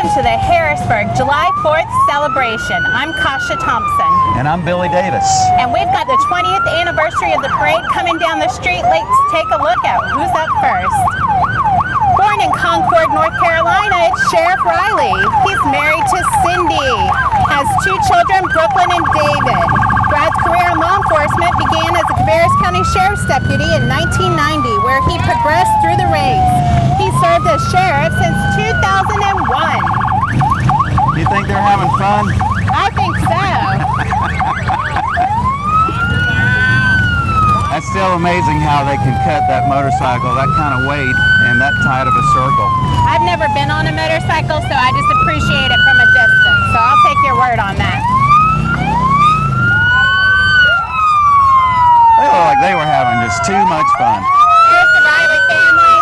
To the Harrisburg July 4th celebration. I'm Kasia Thompson. And I'm Billy Davis. And we've got the 20th anniversary of the parade coming down the street. Let's take a look at who's up first. Born in Concord, North Carolina, it's Sheriff Riley. He's married to Cindy, has 2 children, Brooklyn and David. Brad's career in law enforcement began as a Cabarrus County Sheriff's Deputy in 1990, where he progressed through the ranks. He served as sheriff since 2001. You think they're having fun? I think so. That's still amazing how they can cut that motorcycle that kind of weight and that tight of a circle. I've never been on a motorcycle, so I just appreciate it from a distance. So I'll take your word on that. They look like they were having just too much fun. Here's the Riley family.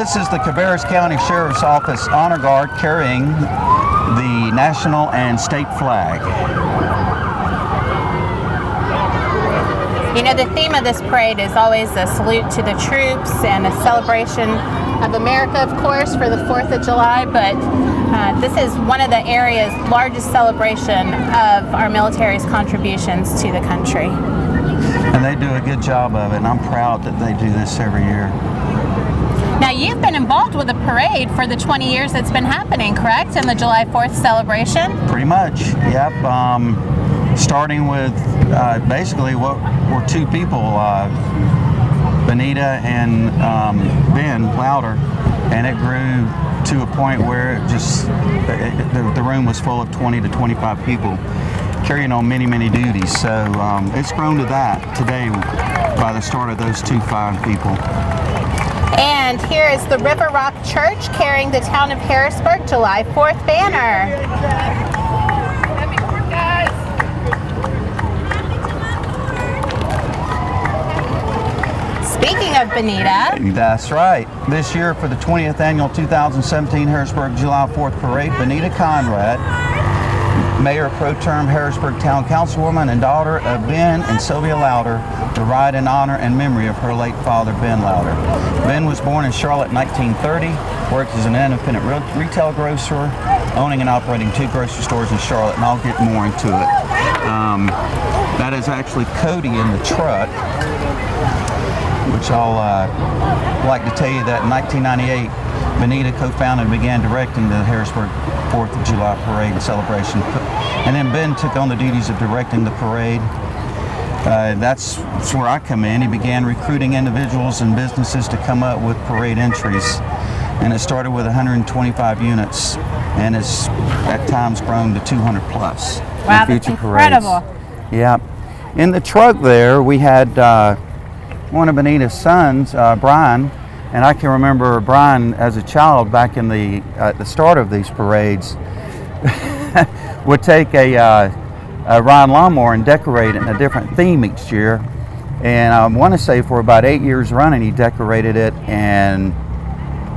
This is the Cabarrus County Sheriff's Office Honor Guard carrying the national and state flag. You know, the theme of this parade is always a salute to the troops and a celebration of America, of course, for the 4th of July, but this is one of the area's largest celebration of our military's contributions to the country. And they do a good job of it, and I'm proud that they do this every year. Now, you've been involved with the parade for the 20 years it's been happening, correct, in the July 4th celebration? Pretty much, yep. Starting with basically what were 2 people, Benita and Ben Louder, and it grew to a point where it just the room was full of 20 to 25 people carrying on many, many duties. So it's grown to that today by the start of those 2 fine people. And here is the River Rock Church carrying the town of Harrisburg July 4th banner. Speaking of Benita. That's right. This year for the 20th annual 2017 Harrisburg July 4th Parade, Benita Conrad, Mayor Pro Tem Harrisburg Town Councilwoman and daughter of Ben and Sylvia Louder, to ride in honor and memory of her late father, Ben Louder. Ben was born in Charlotte in 1930, worked as an independent retail grocer, owning and operating 2 grocery stores in Charlotte, and I'll get more into it. That is actually Cody in the truck, which I'll like to tell you that in 1998, Benita co-founded and began directing the Harrisburg 4th of July parade and celebration. And then Ben took on the duties of directing the parade. That's where I come in. He began recruiting individuals and businesses to come up with parade entries. And it started with 125 units and has at times grown to 200 plus. Wow, that's incredible. Parades. Yeah. In the truck there, we had one of Benita's sons, Brian, and I can remember Brian as a child back in at the start of these parades would take a Ryan lawnmower and decorate it in a different theme each year. And I want to say for about 8 years running, he decorated it and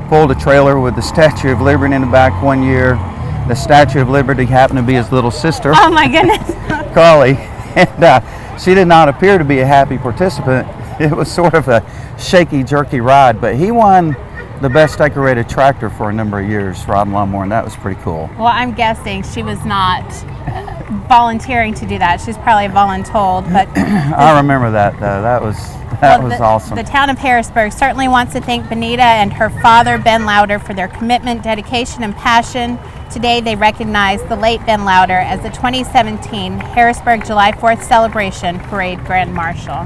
pulled a trailer with the Statue of Liberty in the back one year. The Statue of Liberty happened to be his little sister. Oh my goodness. Carly. And she did not appear to be a happy participant. It was sort of a shaky, jerky ride, but he won the best decorated tractor for a number of years, riding lawnmower, and that was pretty cool. Well, I'm guessing she was not volunteering to do that. She's probably voluntold, but I remember that though. That was awesome. The town of Harrisburg certainly wants to thank Benita and her father, Ben Louder, for their commitment, dedication, and passion. Today, they recognize the late Ben Louder as the 2017 Harrisburg July 4th Celebration Parade Grand Marshal.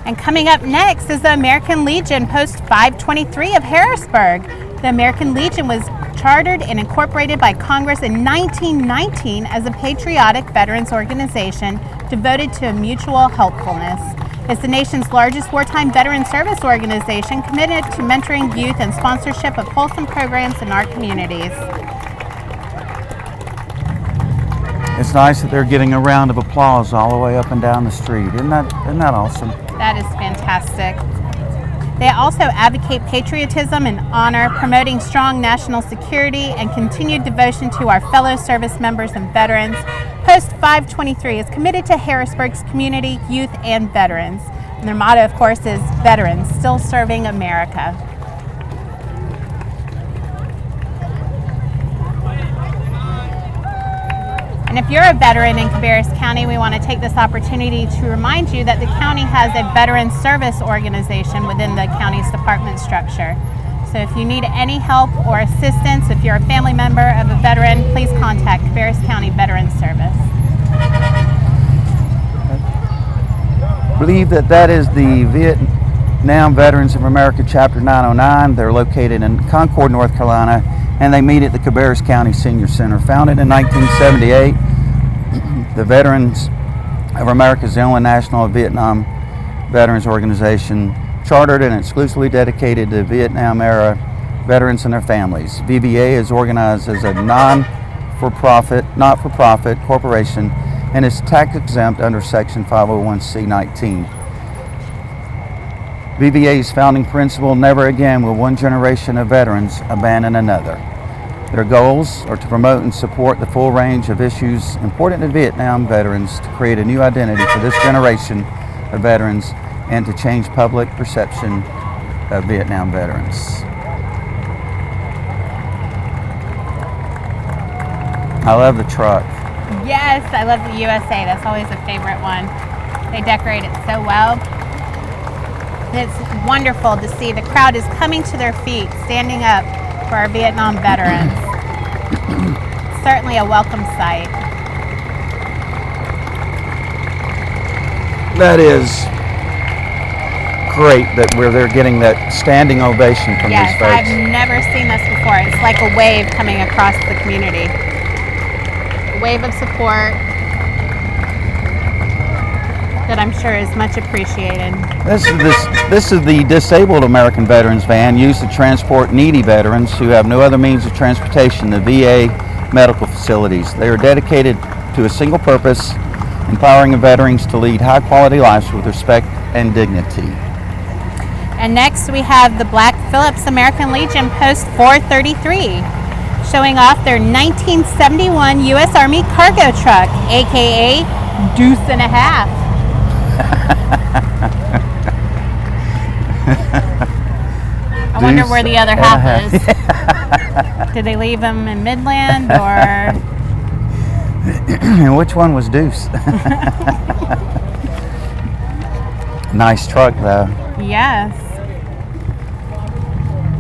And coming up next is the American Legion Post 523 of Harrisburg. The American Legion was chartered and incorporated by Congress in 1919 as a patriotic veterans organization devoted to mutual helpfulness. It's the nation's largest wartime veteran service organization committed to mentoring youth and sponsorship of wholesome programs in our communities. It's nice that they're getting a round of applause all the way up and down the street. Isn't that awesome? That is fantastic. They also advocate patriotism and honor, promoting strong national security and continued devotion to our fellow service members and veterans. Post 523 is committed to Harrisburg's community, youth, and veterans. And their motto, of course, is Veterans, Still Serving America. And if you're a veteran in Cabarrus County, we want to take this opportunity to remind you that the county has a veteran service organization within the county's department structure. So if you need any help or assistance, if you're a family member of a veteran, please contact Cabarrus County Veterans Service. I believe that is the Vietnam Veterans of America Chapter 909. They're located in Concord, North Carolina, and they meet at the Cabarrus County Senior Center. Founded in 1978, the Veterans of America is the only national Vietnam veterans organization chartered and exclusively dedicated to Vietnam-era veterans and their families. VBA is organized as a not-for-profit corporation and is tax-exempt under Section 501c19. VBA's founding principle, never again will one generation of veterans abandon another. Their goals are to promote and support the full range of issues important to Vietnam veterans, to create a new identity for this generation of veterans, and to change public perception of Vietnam veterans. I love the truck. Yes, I love the USA. That's always a favorite one. They decorate it so well. It's wonderful to see the crowd is coming to their feet, standing up for our Vietnam veterans. Certainly a welcome sight. That is great that they're getting that standing ovation from these folks. Yes, I've never seen this before. It's like a wave coming across the community. A wave of support that I'm sure is much appreciated. This is the Disabled American Veterans van used to transport needy veterans who have no other means of transportation, the VA medical facilities. They are dedicated to a single purpose, empowering veterans to lead high-quality lives with respect and dignity. And next we have the Black Phillips American Legion Post 433, showing off their 1971 U.S. Army cargo truck, aka Deuce and a Half. I wonder where the other half is. Did they leave him in Midland, or? And which one was Deuce? Nice truck, though. Yes.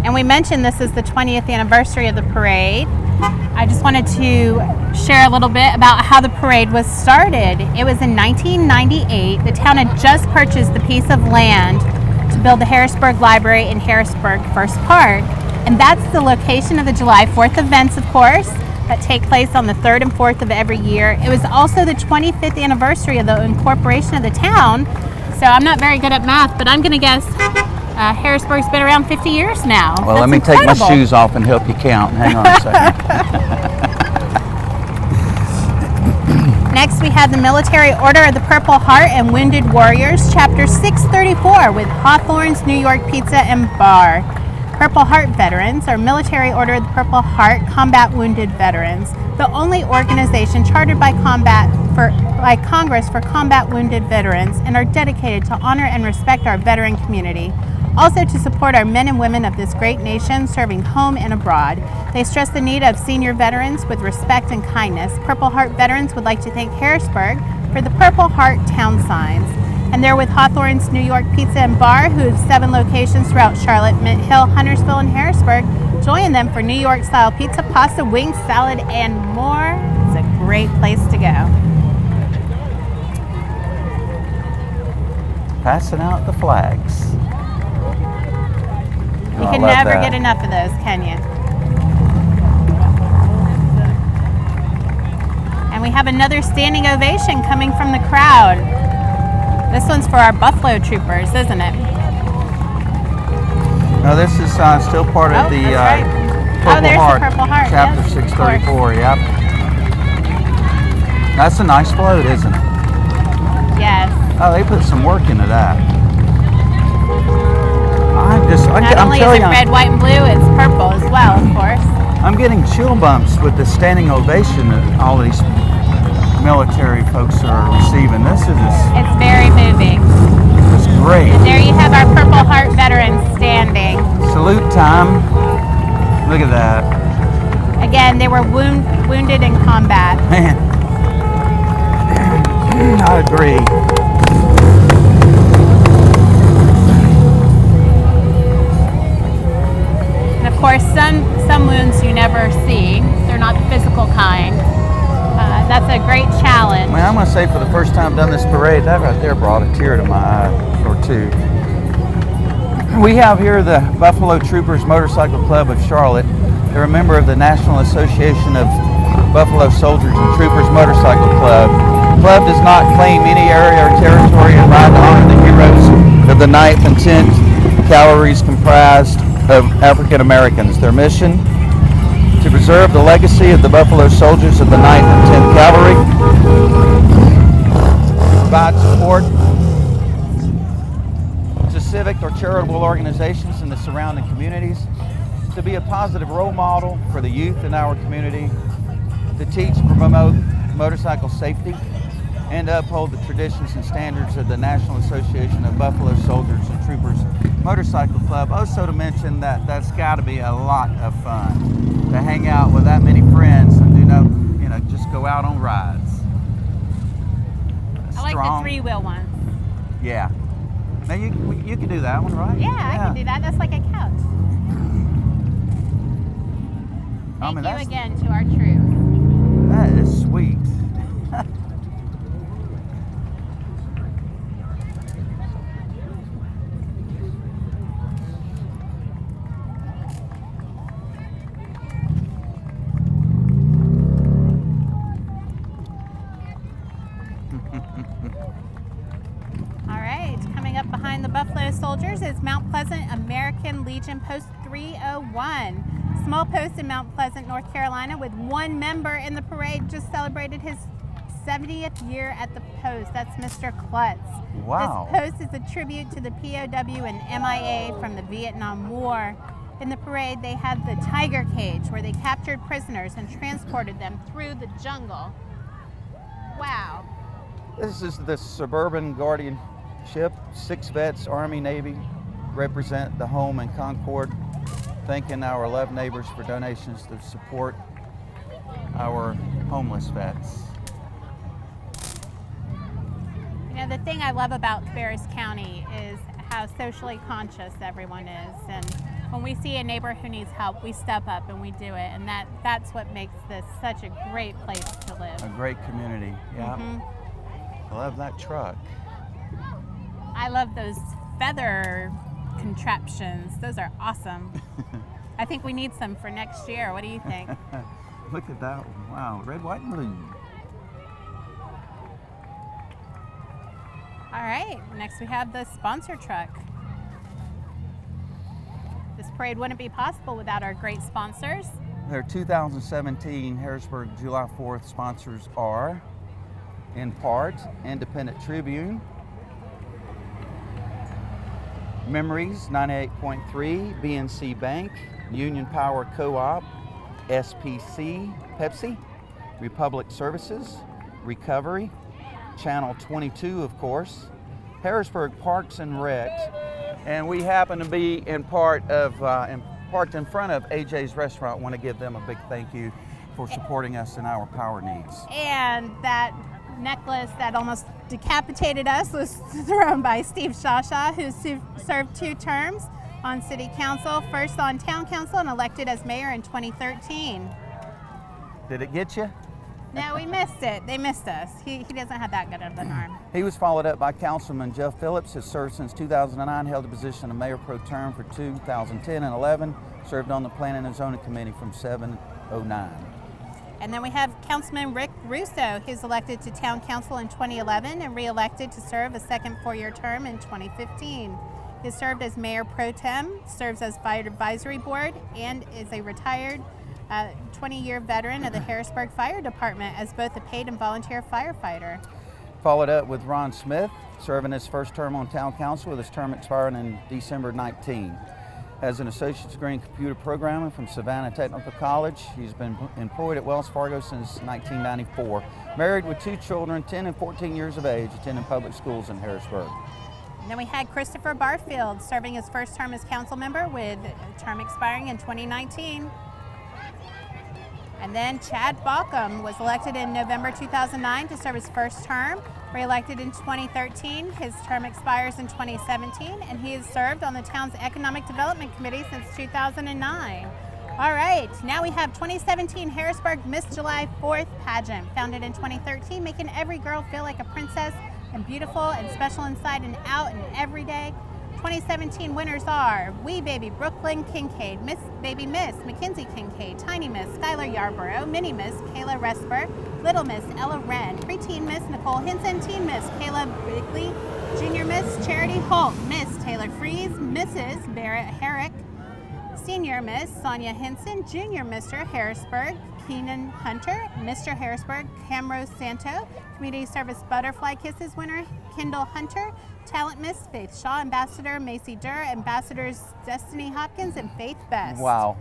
And we mentioned this is the 20th anniversary of the parade. I just wanted to share a little bit about how the parade was started. It was in 1998. The town had just purchased the piece of land to build the Harrisburg Library in Harrisburg First Park. And that's the location of the July 4th events, of course, that take place on the 3rd and 4th of every year. It was also the 25th anniversary of the incorporation of the town. So I'm not very good at math, but I'm going to guess Harrisburg's been around 50 years now. Well, That's let me incredible. take my shoes off and help you count. Hang on a second. Next, we have the Military Order of the Purple Heart and Wounded Warriors, Chapter 634, with Hawthorne's New York Pizza and Bar. Purple Heart veterans are Military Order of the Purple Heart Combat Wounded Veterans, the only organization chartered by Congress for combat wounded veterans, and are dedicated to honor and respect our veteran community. Also to support our men and women of this great nation serving home and abroad. They stress the need of senior veterans with respect and kindness. Purple Heart veterans would like to thank Harrisburg for the Purple Heart town signs. And they're with Hawthorne's New York Pizza and Bar, who have 7 locations throughout Charlotte, Mint Hill, Huntersville, and Harrisburg. Join them for New York style pizza, pasta, wings, salad, and more. It's a great place to go. Passing out the flags. You can never get enough of those, can you? And we have another standing ovation coming from the crowd. This one's for our Buffalo Troopers, isn't it? No, this is still part of the Purple Heart, Purple Heart, Chapter yes, 634, yep. That's a nice float, isn't it? Yes. Oh, they put some work into that. Not only is it red, white, and blue, it's purple as well, of course. I'm getting chill bumps with the standing ovation that all these military folks are receiving. It's very moving. It's great. And there you have our Purple Heart veterans standing. Salute time. Look at that. Again, they were wounded in combat. Man, I agree. And of course, some wounds you never see. They're not the physical kind. That's a great challenge. Man, I'm going to say for the first time I've done this parade, that right there brought a tear to my eye or two. We have here the Buffalo Troopers Motorcycle Club of Charlotte. They're a member of the National Association of Buffalo Soldiers and Troopers Motorcycle Club. The club does not claim any area or territory and ride to honor the heroes of the 9th and 10th Cavalries comprised of African Americans. Their mission: to preserve the legacy of the Buffalo Soldiers of the 9th and 10th Cavalry, provide support to civic or charitable organizations in the surrounding communities, to be a positive role model for the youth in our community, to teach and promote motorcycle safety, and to uphold the traditions and standards of the National Association of Buffalo Soldiers and Troopers Motorcycle Club. Also to mention that that's got to be a lot of fun to hang out with that many friends and just go out on rides. I like the three-wheel ones. Yeah. Now you can do that one, right? Yeah, I can do that. That's like a couch. Thank you again to our troops. That is sweet. Behind the Buffalo Soldiers is Mount Pleasant American Legion Post 301. Small post in Mount Pleasant, North Carolina, with one member in the parade, just celebrated his 70th year at the post. That's Mr. Klutz. Wow. This post is a tribute to the POW and MIA from the Vietnam War. In the parade, they had the Tiger Cage, where they captured prisoners and transported them through the jungle. Wow. This is the Suburban Guardian Ship. 6 vets, Army, Navy, represent the home in Concord, thanking our 11 neighbors for donations to support our homeless vets. You know, the thing I love about Ferris County is how socially conscious everyone is, and when we see a neighbor who needs help, we step up and we do it, and that's what makes this such a great place to live. A great community, yeah. Mm-hmm. I love that truck. I love those feather contraptions. Those are awesome. I think we need some for next year. What do you think? Look at that one. Wow, red, white, and blue. All right, next we have the sponsor truck. This parade wouldn't be possible without our great sponsors. Their 2017 Harrisburg July 4th sponsors are, in part, Independent Tribune, Memories 98.3, BNC Bank, Union Power Co-op, SPC, Pepsi, Republic Services, Recovery, Channel 22, of course, Harrisburg Parks and Recs, and we happen to be parked in front of AJ's Restaurant. Want to give them a big thank you for supporting us in our power needs. And that necklace that almost decapitated us was thrown by Steve Shasha, who served 2 terms on City Council, first on Town Council and elected as mayor in 2013. Did it get you? No, we missed it. They missed us. He doesn't have that good of an arm. He was followed up by Councilman Jeff Phillips, has served since 2009, held the position of Mayor Pro Tem for 2010 and 11, served on the Planning and Zoning Committee from 709. And then we have Councilman Rick Russo, who's elected to Town Council in 2011 and re-elected to serve a second 4-year term in 2015. He has served as Mayor Pro Tem, serves as Fire Advisory Board, and is a retired a 20-year veteran of the Harrisburg Fire Department as both a paid and volunteer firefighter. Followed up with Ron Smith, serving his first term on town council with his term expiring in December 19. Has an associate's degree in computer programming from Savannah Technical College. He's been employed at Wells Fargo since 1994. Married with 2 children, 10 and 14 years of age, attending public schools in Harrisburg. And then we had Christopher Barfield serving his first term as council member with a term expiring in 2019. And then Chad Baucom was elected in November 2009 to serve his first term. Re-elected in 2013, his term expires in 2017, and he has served on the town's Economic Development Committee since 2009. All right, now we have 2017 Harrisburg Miss July 4th Pageant, founded in 2013, making every girl feel like a princess and beautiful and special inside and out and every day. 2017 winners are Wee Baby Brooklyn Kincaid, Miss Baby Miss Mackenzie Kincaid, Tiny Miss Skylar Yarborough, Mini Miss Kayla Resper, Little Miss Ella Wren, Preteen Miss Nicole Hinson, Teen Miss Kayla Bigley, Junior Miss Charity Holt, Miss Taylor Fries, Mrs. Barrett Herrick, Senior Miss Sonia Henson, Junior Mr. Harrisburg Keenan Hunter, Mr. Harrisburg Camrose Santo, Community Service Butterfly Kisses winner Kendall Hunter, Talent Miss Faith Shaw, Ambassador Macy Durr, Ambassadors Destiny Hopkins, and Faith Best. Wow.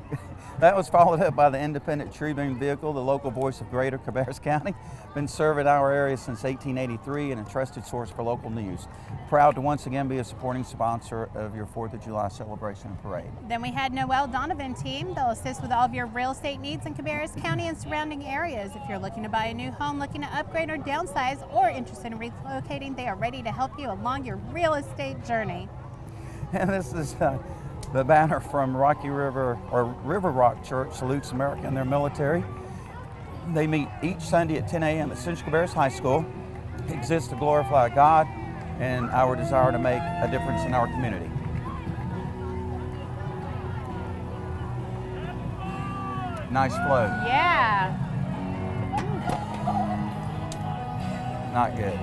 That was followed up by the independent tree beam vehicle, the local voice of Greater Cabarrus County. Been serving our area since 1883 and a trusted source for local news. Proud to once again be a supporting sponsor of your 4th of July celebration and parade. Then we had Noel Donovan team. They'll assist with all of your real estate needs in Cabarrus County and surrounding areas. If you're looking to buy a new home, looking to upgrade or downsize, or interested in relocating, they are ready to help you along your real estate journey. And this is the banner from Rocky River, or River Rock Church salutes America and their military. They meet each Sunday at 10 a.m. at Central Cabarrus High School. Exists to glorify God and our desire to make a difference in our community. Nice flow. Yeah. Not good.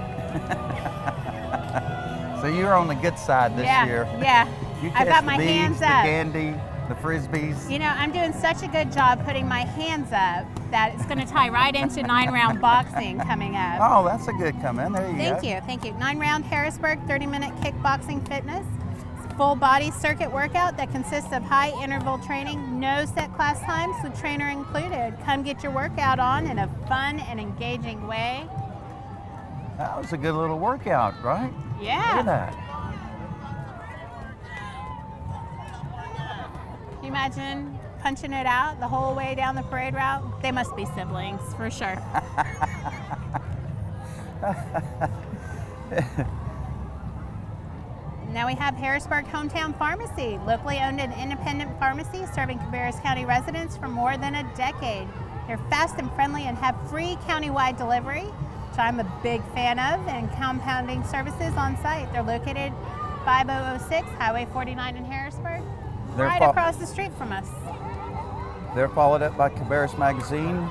So you're on the good side this year. Yeah. You I've catch got the my beads, hands the up. candy, the frisbees. You know, I'm doing such a good job putting my hands up that it's going to tie right into 9-round boxing coming up. Oh, that's a good come in. There you go. Thank you. 9-round Harrisburg 30-minute kickboxing fitness. It's a full body circuit workout that consists of high interval training, no set class times with trainer included. Come get your workout on in a fun and engaging way. That was a good little workout, right? Yeah. Look at that. Can you imagine punching it out the whole way down the parade route? They must be siblings, for sure. Now we have Harrisburg Hometown Pharmacy, locally owned and independent pharmacy serving Cabarrus County residents for more than a decade. They're fast and friendly and have free countywide delivery, which I'm a big fan of, and compounding services on site. They're located 5006 Highway 49 in Harrisburg, right across the street from us. They're followed up by Cabarrus Magazine,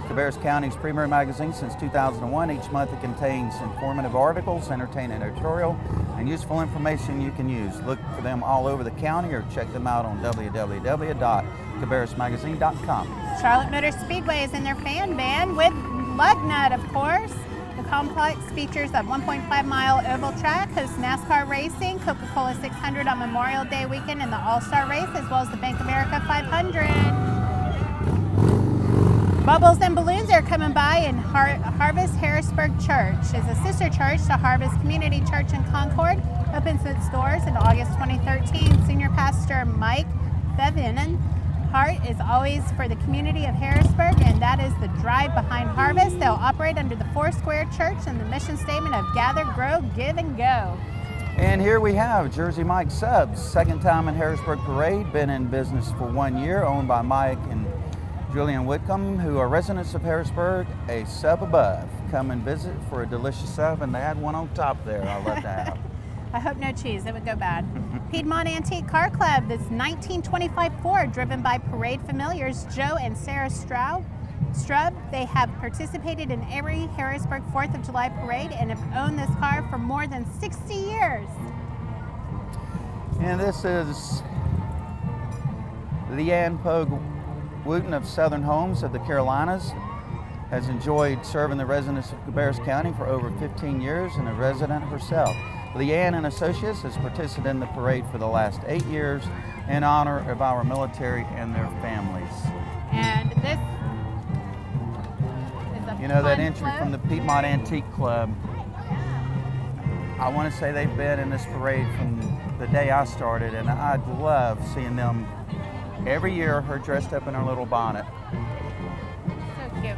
Cabarrus County's premier magazine since 2001. Each month it contains informative articles, entertaining editorial, and useful information you can use. Look for them all over the county or check them out on www.cabarrusmagazine.com. Charlotte Motor Speedway is in their fan van with Lug Nut, of course. The complex features a 1.5-mile oval track, hosts NASCAR racing, Coca-Cola 600 on Memorial Day weekend, and the All-Star race, as well as the Bank America 500. Bubbles and Balloons are coming by, and Harvest Harrisburg Church is a sister church to Harvest Community Church in Concord. Opens its doors in August 2013. Senior Pastor Mike Thevinen heart is always for the community of Harrisburg, and that is the drive behind Harvest. They'll operate under the Four Square Church and the mission statement of Gather, Grow, Give, and Go. And here we have Jersey Mike Subs, second time in Harrisburg Parade, been in business for 1 year, owned by Mike and Julian Whitcomb, who are residents of Harrisburg, a sub above. Come and visit for a delicious sub, and they had one on top there. I love to have. I hope no cheese, it would go bad. Piedmont Antique Car Club, this 1925 Ford driven by parade familiars Joe and Sarah Strub. They have participated in every Harrisburg 4th of July parade and have owned this car for more than 60 years. And this is Leanne Pogue Wooten of Southern Homes of the Carolinas has enjoyed serving the residents of Cabarrus County for over 15 years and a resident herself. Leanne and Associates has participated in the parade for the last 8 years in honor of our military and their families. And this is a You know, that fun entry float. from the Piedmont Antique Club, I want to say they've been in this parade from the day I started, and I love seeing them every year, her dressed up in her little bonnet. So cute.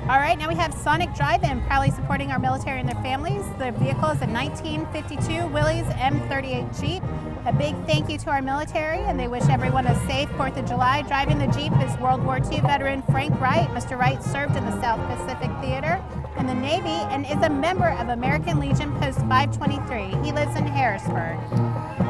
All right, now we have Sonic Drive-In, proudly supporting our military and their families. The vehicle is a 1952 Willys M38 Jeep. A big thank you to our military, and they wish everyone a safe 4th of July. Driving the Jeep is World War II veteran Frank Wright. Mr. Wright served in the South Pacific Theater and the Navy and is a member of American Legion Post 523. He lives in Harrisburg.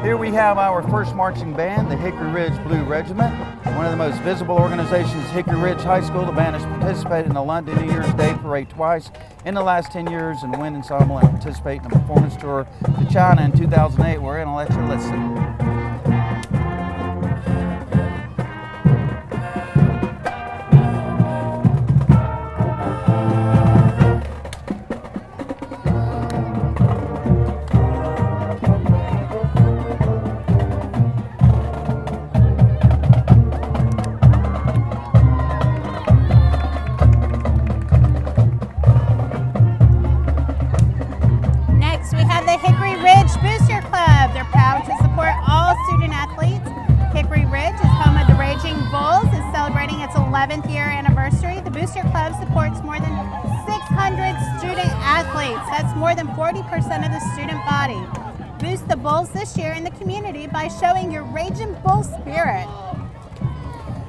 Here we have our first marching band, the Hickory Ridge Blue Regiment. One of the most visible organizations, Hickory Ridge High School. The band has participated in the London New Year's Day Parade twice in the last 10 years and Wind Ensemble and participate in the performance tour to China in 2008. We're going to let you listen. That's more than 40% of the student body. Boost the Bulls this year in the community by showing your raging bull spirit.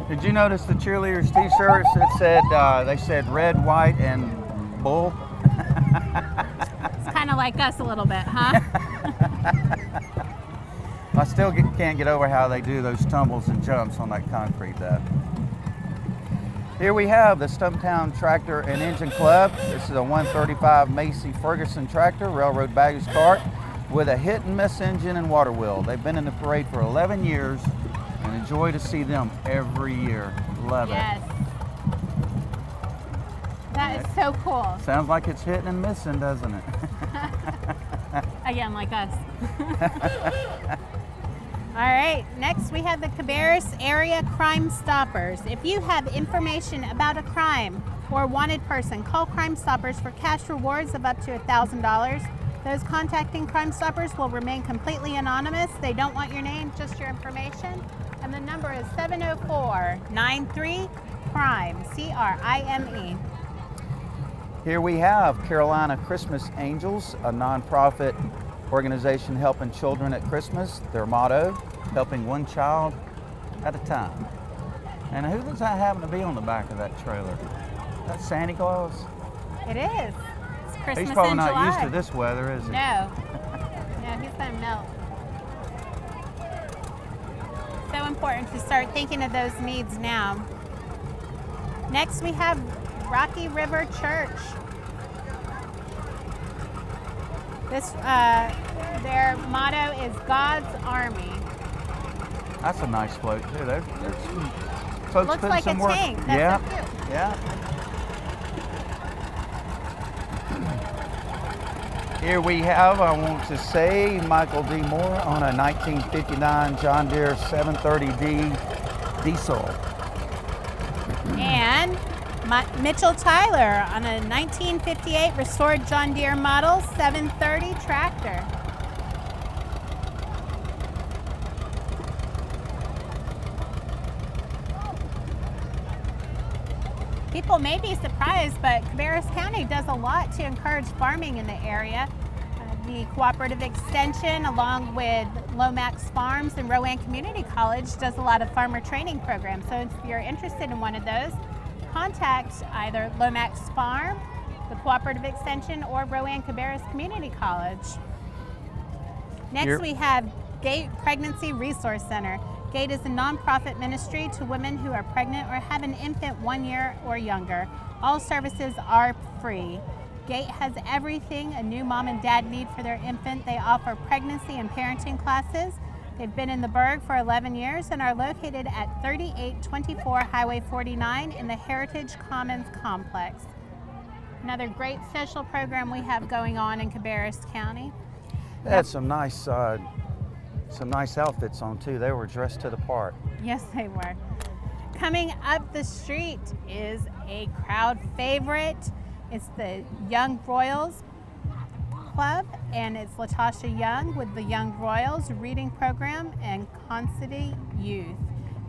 Did you notice the cheerleaders' t-shirts that said, they said red, white, and bull? It's kind of like us a little bit, huh? I still can't get over how they do those tumbles and jumps on that concrete though. Here we have the Stumptown Tractor and Engine Club. This is a 135 Macy Ferguson tractor, railroad baggage cart, with a hit and miss engine and water wheel. They've been in the parade for 11 years and enjoy to see them every year. Love yes. it. That is so cool. Sounds like it's hitting and missing, doesn't it? Again, like us. All right, next we have the Cabarrus Area Crime Stoppers. If you have information about a crime or wanted person, call Crime Stoppers for cash rewards of up to $1,000. Those contacting Crime Stoppers will remain completely anonymous. They don't want your name, just your information. And the number is 704-93-CRIME, C-R-I-M-E. Here we have Carolina Christmas Angels, a nonprofit organization helping children at Christmas. Their motto, helping one child at a time. And who does that happen to be on the back of that trailer? That's Santa Claus? It is. It's Christmas He's probably in not July. used to this weather, is he? No. No, he's gonna melt. So important to start thinking of those needs now. Next we have Rocky River Church. This, their motto is God's Army. That's a nice float too. There's some folks Looks putting like some a work. tank. That's yeah, so cute. yeah. Here we have, I want to say, Michael D. Moore on a 1959 John Deere 730D diesel. And Mitchell Tyler on a 1958 restored John Deere model 730 tractor. People may be surprised, but Cabarrus County does a lot to encourage farming in the area. The Cooperative Extension, along with Lomax Farms and Rowan Community College, does a lot of farmer training programs. So if you're interested in one of those, contact either Lomax Farm, the Cooperative Extension, or Rowan Cabarrus Community College. Next we have Gate Pregnancy Resource Center. Gate is a nonprofit ministry to women who are pregnant or have an infant 1 year or younger. All services are free. Gate has everything a new mom and dad need for their infant. They offer pregnancy and parenting classes. They've been in the Burg for 11 years and are located at 3824 Highway 49 in the Heritage Commons Complex. Another great social program we have going on in Cabarrus County. They had some nice outfits on too. They were dressed to the part. Yes, they were. Coming up the street is a crowd favorite. It's the Young Royals Club, and it's Latasha Young with the Young Royals reading program and Con City Youth,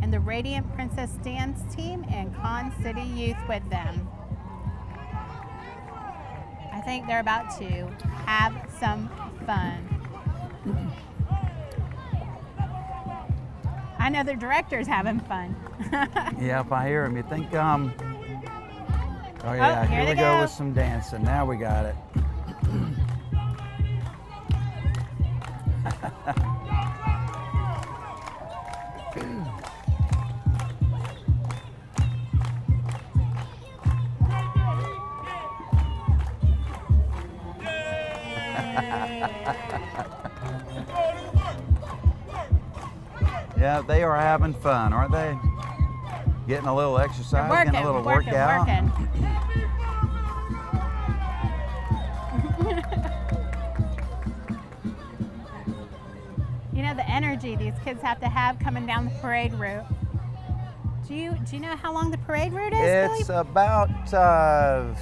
and the Radiant Princess Dance Team and Con City Youth with them. I think they're about to have some fun. I know the director's having fun. Yeah, if I hear him, you think, oh yeah, here we go with some dancing. Now we got it. Yeah, they are having fun, aren't they? Getting a little exercise, getting a little workout. You know the energy these kids have to have coming down the parade route. Do you know how long the parade route is, It's Billy? about a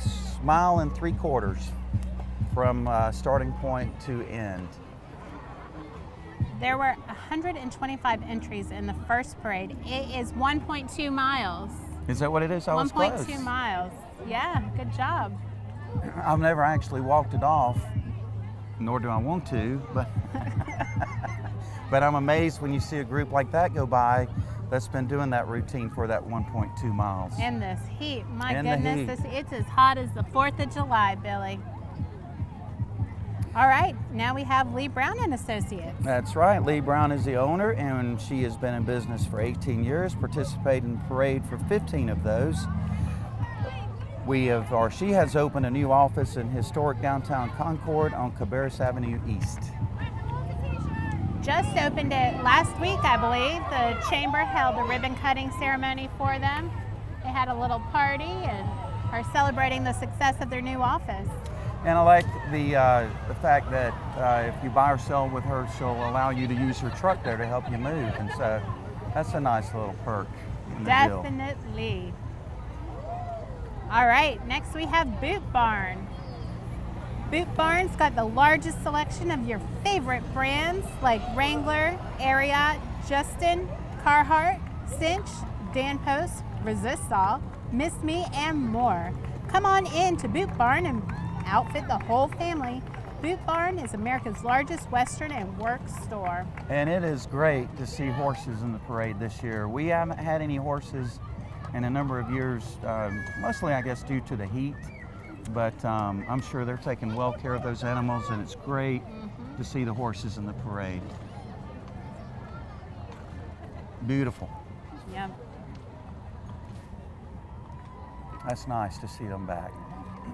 mile and 3/4 from starting point to end. There were 125 entries in the first parade. It is 1.2 miles. Is that what it is? I was close. 1.2 miles. Yeah, good job. I've never actually walked it off, nor do I want to, but but I'm amazed when you see a group like that go by that's been doing that routine for that 1.2 miles. In this heat, my In the goodness, heat. it's as hot as the 4th of July, Billy. All right, now we have Lee Brown and Associates. That's right. Lee Brown is the owner, and she has been in business for 18 years, participated in the parade for 15 of those. She has opened a new office in historic downtown Concord on Cabarrus Avenue East. Just opened it last week, I believe. The chamber held a ribbon cutting ceremony for them. They had a little party and are celebrating the success of their new office. And I like the fact that if you buy or sell with her, she'll allow you to use her truck there to help you move. And so that's a nice little perk in the deal. Definitely. All right, next we have Boot Barn. Boot Barn's got the largest selection of your favorite brands like Wrangler, Ariat, Justin, Carhartt, Cinch, Dan Post, Resistol, Miss Me, and more. Come on in to Boot Barn and outfit the whole family. Boot Barn is America's largest Western and work store. And it is great to see horses in the parade this year. We haven't had any horses in a number of years, mostly I guess due to the heat, but I'm sure they're taking well care of those animals, and it's great to see the horses in the parade. Beautiful. Yep. That's nice to see them back.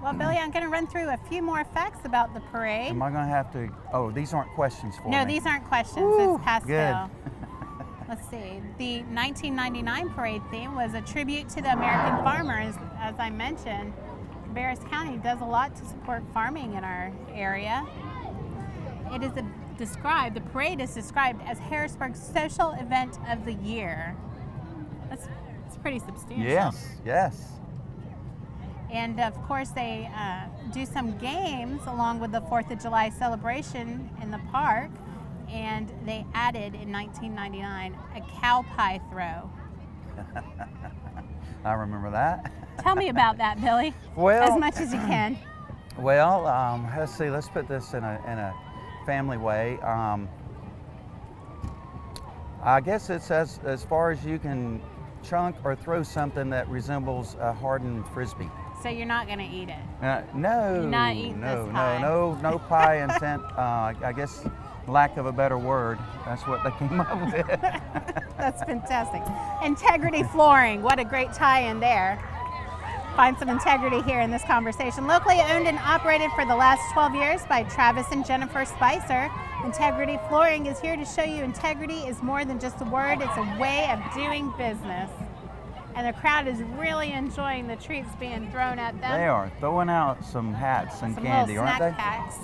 Well, Billy, I'm going to run through a few more facts about the parade. Am I going to have to, oh, these aren't questions for me. No, these aren't questions. Woo, it's pass fail. good. Let's see. The 1999 parade theme was a tribute to the American farmers. As I mentioned, Cabarrus County does a lot to support farming in our area. It is the parade is described as Harrisburg's social event of the year. It's pretty substantial. Yes, yes. And of course, they do some games along with the 4th of July celebration in the park. And they added in 1999 a cow pie throw. I remember that. Tell me about that, Billy. Well, as much as you can. Well, let's see. Let's put this in a family way. I guess it's as far as you can chunk or throw something that resembles a hardened frisbee. So you're not going to eat it? No. You're not eating this pie. No pie intent. I guess, lack of a better word, that's what they came up with. That's fantastic. Integrity Flooring, what a great tie-in there. find some integrity here in this conversation. Locally owned and operated for the last 12 years by Travis and Jennifer Spicer, Integrity Flooring is here to show you integrity is more than just a word, it's a way of doing business. And the crowd is really enjoying the treats being thrown at them. They are throwing out some hats and some candy, little aren't snack they? packs.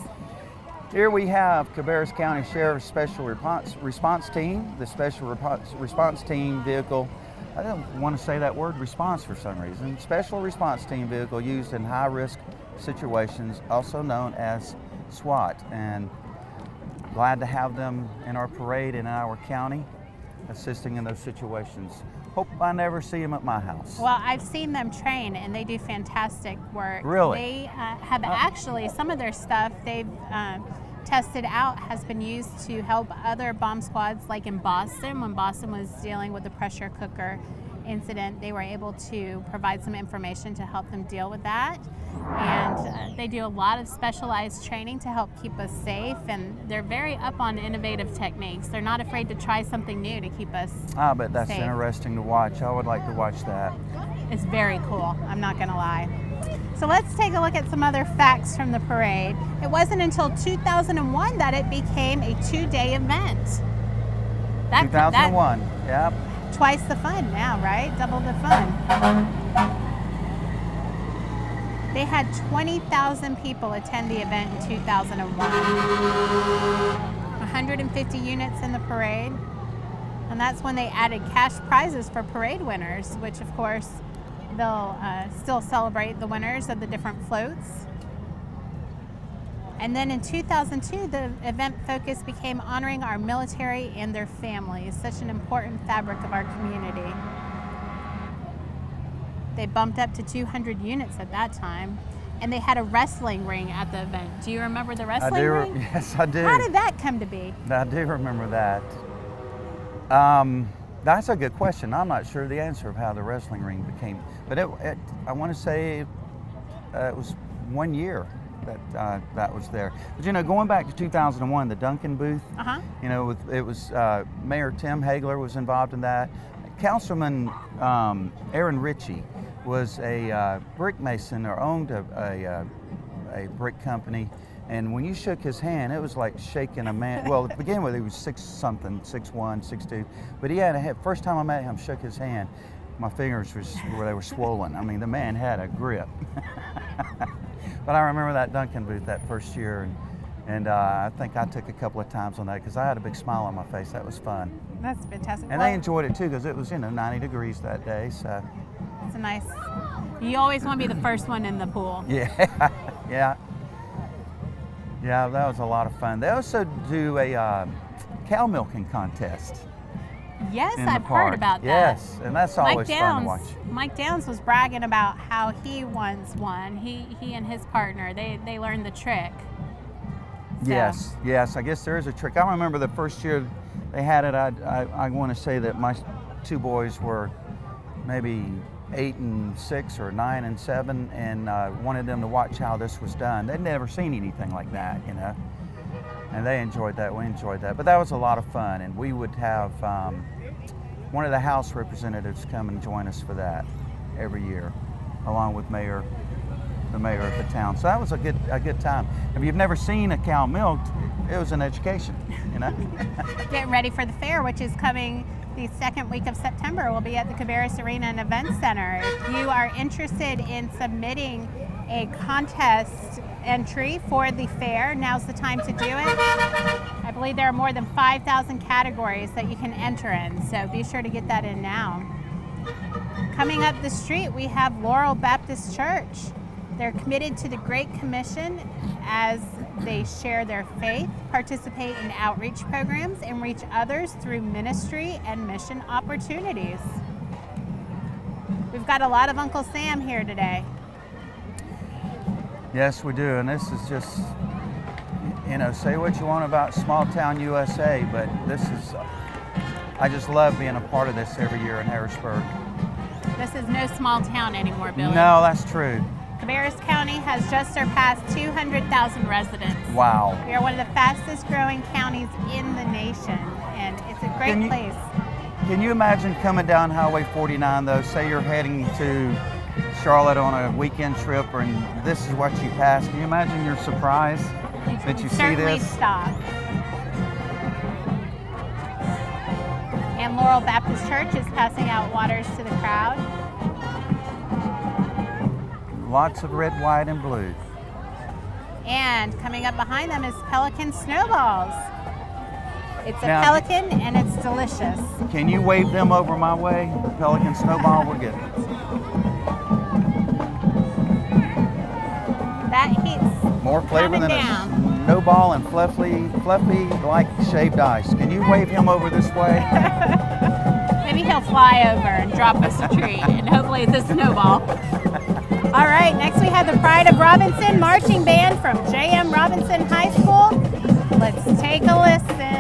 Here we have Cabarrus County Sheriff's Special Response Team, the Special Response Team vehicle. I don't want to say that word response for some reason. Special Response Team vehicle used in high-risk situations, also known as SWAT. And glad to have them in our parade in our county, assisting in those situations. Hope I never see them at my house. Well, I've seen them train and they do fantastic work. Really? They have actually, some of their stuff they've tested out has been used to help other bomb squads, like in Boston. When Boston was dealing with the pressure cooker incident, they were able to provide some information to help them deal with that. And they do a lot of specialized training to help keep us safe, and they're very up on innovative techniques. They're not afraid to try something new to keep us But that's safe. Interesting to watch. I would like to watch that. It's very cool, I'm not gonna lie. So let's take a look at some other facts from the parade. It wasn't until 2001 that it became a 2-day event. 2001, yep. Twice the fun now, right? Double the fun. They had 20,000 people attend the event in 2001. 150 units in the parade. And that's when they added cash prizes for parade winners, which of course they'll still celebrate the winners of the different floats. And then in 2002, the event focus became honoring our military and their families, such an important fabric of our community. They bumped up to 200 units at that time, and they had a wrestling ring at the event. Do you remember the wrestling ring? Yes, I do. How did that come to be? I do remember that. That's a good question. I'm not sure the answer of how the wrestling ring became, but I want to say it was 1 year that was there. But going back to 2001, the Duncan booth. It was Mayor Tim Hagler was involved in that. Councilman Aaron Ritchie was a brick mason, or owned a brick company. And when you shook his hand, it was like shaking a man. Well, to begin with, he was 6'something", 6'1", 6'2". But he had first time I met him, shook his hand, my fingers they were swollen. I mean, the man had a grip. But I remember that Duncan booth that first year, and I think I took a couple of times on that because I had a big smile on my face. That was fun. That's fantastic. And they enjoyed it too because it was 90 degrees that day. So it's a nice. You always want to be the first one in the pool. Yeah. Yeah, that was a lot of fun. They also do a cow milking contest. Yes, I've heard about that. Yes, and that's always fun to watch. Mike Downs was bragging about how he once won. He and his partner, they learned the trick. So. Yes, I guess there is a trick. I remember the first year they had it, I want to say that my two boys were maybe 8 and 6 or 9 and 7, and wanted them to watch how this was done. They'd never seen anything like that, and they enjoyed that. We enjoyed that, but that was a lot of fun. And we would have one of the House representatives come and join us for that every year, along with the mayor of the town. So that was a good time. If you've never seen a cow milked, it was an education. Getting ready for the fair, which is coming the second week of September. We'll be at the Cabarrus Arena and Event Center. If you are interested in submitting a contest entry for the fair, now's the time to do it. I believe there are more than 5,000 categories that you can enter in, so be sure to get that in now. Coming up the street, we have Laurel Baptist Church. They're committed to the Great Commission as they share their faith, participate in outreach programs, and reach others through ministry and mission opportunities. We've got a lot of Uncle Sam here today. Yes, we do, and this is just, say what you want about small town USA, but I just love being a part of this every year in Harrisburg. This is no small town anymore, Billy. No, that's true. Cabarrus County has just surpassed 200,000 residents. Wow. We are one of the fastest growing counties in the nation, and it's a great place. Can you imagine coming down Highway 49 though, say you're heading to Charlotte on a weekend trip, and this is what you pass. Can you imagine your surprise that you see Certainly this? stop. And Laurel Baptist Church is passing out waters to the crowd. Lots of red, white, and blue. And coming up behind them is Pelican Snowballs. It's a Now, pelican and it's delicious. Can you wave them over my way? Pelican Snowball, we're good. That heat's More flavor coming than down. a snowball and fluffy like shaved ice. Can you wave him over this way? Maybe he'll fly over and drop us a treat, and hopefully it's a snowball. All right, next we have the Pride of Robinson Marching Band from J.M. Robinson High School. Let's take a listen.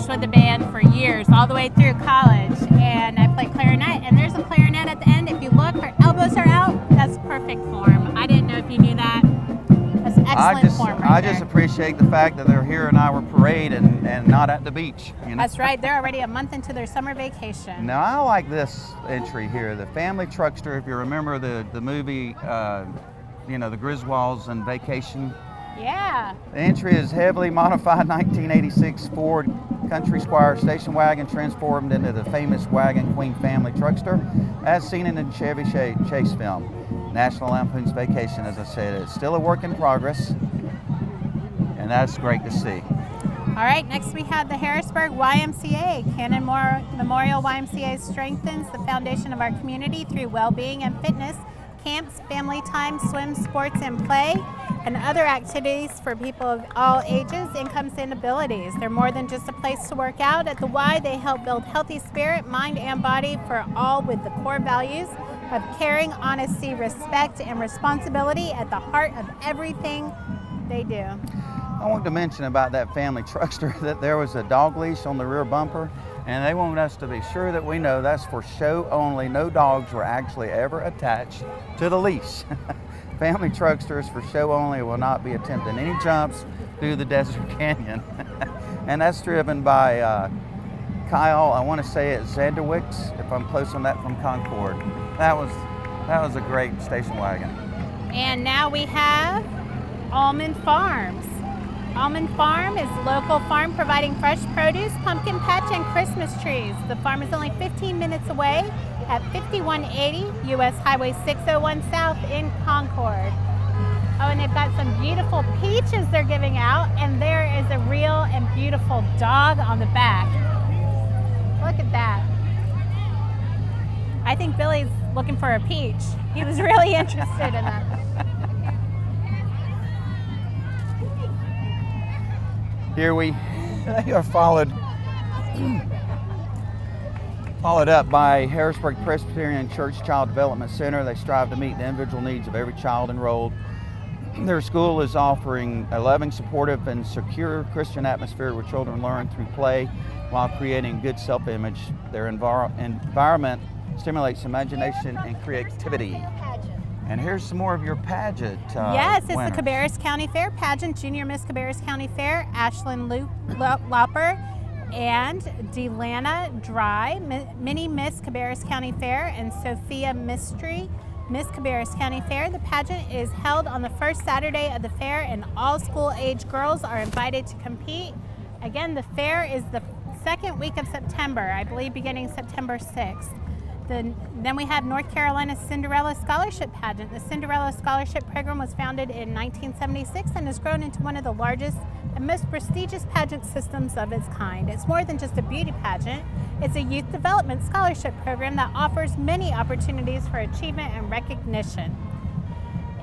With the band for years, all the way through college, and I play clarinet, and there's a clarinet at the end. If you look, her elbows are out. That's perfect form. I didn't know if you knew that. That's excellent form right I there. just appreciate the fact that they're here in our parade and not at the beach. You know? That's right. They're already a month into their summer vacation. Now I like this entry here, the family truckster. If you remember the movie, the Griswolds and Vacation. Yeah. The entry is heavily modified 1986 Ford Country Squire station wagon transformed into the famous Wagon Queen family truckster as seen in the Chevy Chase film. National Lampoon's Vacation, as I said, it's still a work in progress, and that's great to see. All right, next we have the Harrisburg Ymca. Cannon Memorial YMCA strengthens the foundation of our community through well-being and fitness, camps, family time, swim, sports, and play, and other activities for people of all ages, incomes, and abilities. They're more than just a place to work out. At the Y, they help build healthy spirit, mind, and body for all with the core values of caring, honesty, respect, and responsibility at the heart of everything they do. I want to mention about that family truckster that there was a dog leash on the rear bumper, and they want us to be sure that we know that's for show only. No dogs were actually ever attached to the leash. Family trucksters for show only will not be attempting any jumps through the Desert Canyon. And that's driven by Kyle, I want to say it's Zanderwicks, if I'm close on that, from Concord. That was a great station wagon. And now we have Almond Farms. Almond Farm is a local farm providing fresh produce, pumpkin patch, and Christmas trees. The farm is only 15 minutes away at 5180 US Highway 601 South in Concord. Oh, and they've got some beautiful peaches they're giving out, and there is a real and beautiful dog on the back. Look at that. I think Billy's looking for a peach. He was really interested in that. Here they are followed up by Harrisburg Presbyterian Church Child Development Center. They strive to meet the individual needs of every child enrolled. Their school is offering a loving, supportive, and secure Christian atmosphere where children learn through play while creating good self-image. Their environment stimulates imagination and creativity. And here's some more of your pageant Yes, it's winners. the Cabarrus County Fair Pageant, Junior Miss Cabarrus County Fair, Ashlyn Lauper and Delana Dry, Mini Miss Cabarrus County Fair, and Sophia Mystery, Miss Cabarrus County Fair. The pageant is held on the first Saturday of the fair, and all school-age girls are invited to compete. Again, the fair is the second week of September, I believe beginning September 6th. Then we have North Carolina's Cinderella Scholarship Pageant. The Cinderella Scholarship Program was founded in 1976 and has grown into one of the largest and most prestigious pageant systems of its kind. It's more than just a beauty pageant. It's a youth development scholarship program that offers many opportunities for achievement and recognition.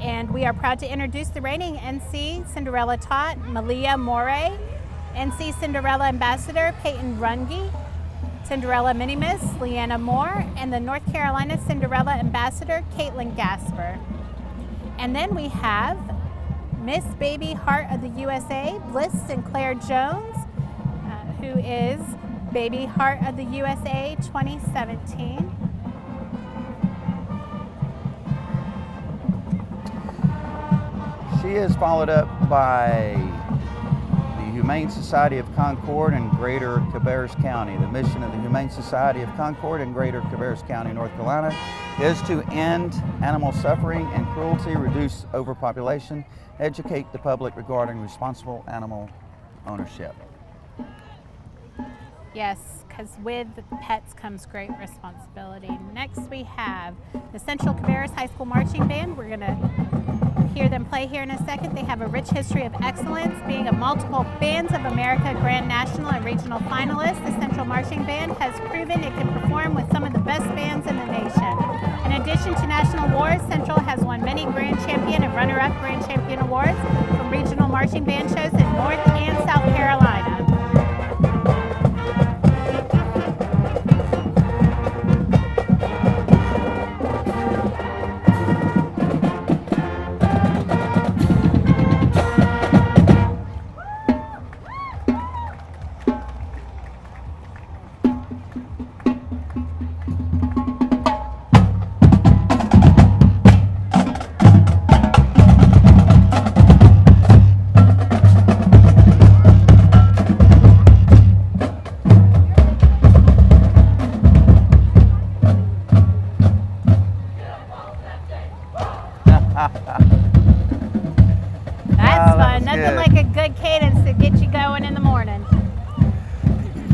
And we are proud to introduce the reigning NC Cinderella Tot, Malia Moray, NC Cinderella Ambassador Peyton Runge, Cinderella Mini-Miss Leanna Moore, and the North Carolina Cinderella Ambassador Caitlin Gasper. And then we have Miss Baby Heart of the USA, Bliss Sinclair Jones, who is Baby Heart of the USA 2017. She is followed up by the Humane Society of Concord in Greater Cabarrus County. The mission of the Humane Society of Concord in Greater Cabarrus County, North Carolina, is to end animal suffering and cruelty, reduce overpopulation, educate the public regarding responsible animal ownership. Yes, because with pets comes great responsibility. Next we have the Central Cabarrus High School Marching Band. We're going to hear them play here in a second. They have a rich history of excellence, being a multiple Bands of America Grand National and Regional finalist. The Central Marching Band has proven it can perform with some of the best bands in the nation. In addition to national awards, Central has won many Grand Champion and runner-up Grand Champion awards from regional marching band shows in North and South Carolina.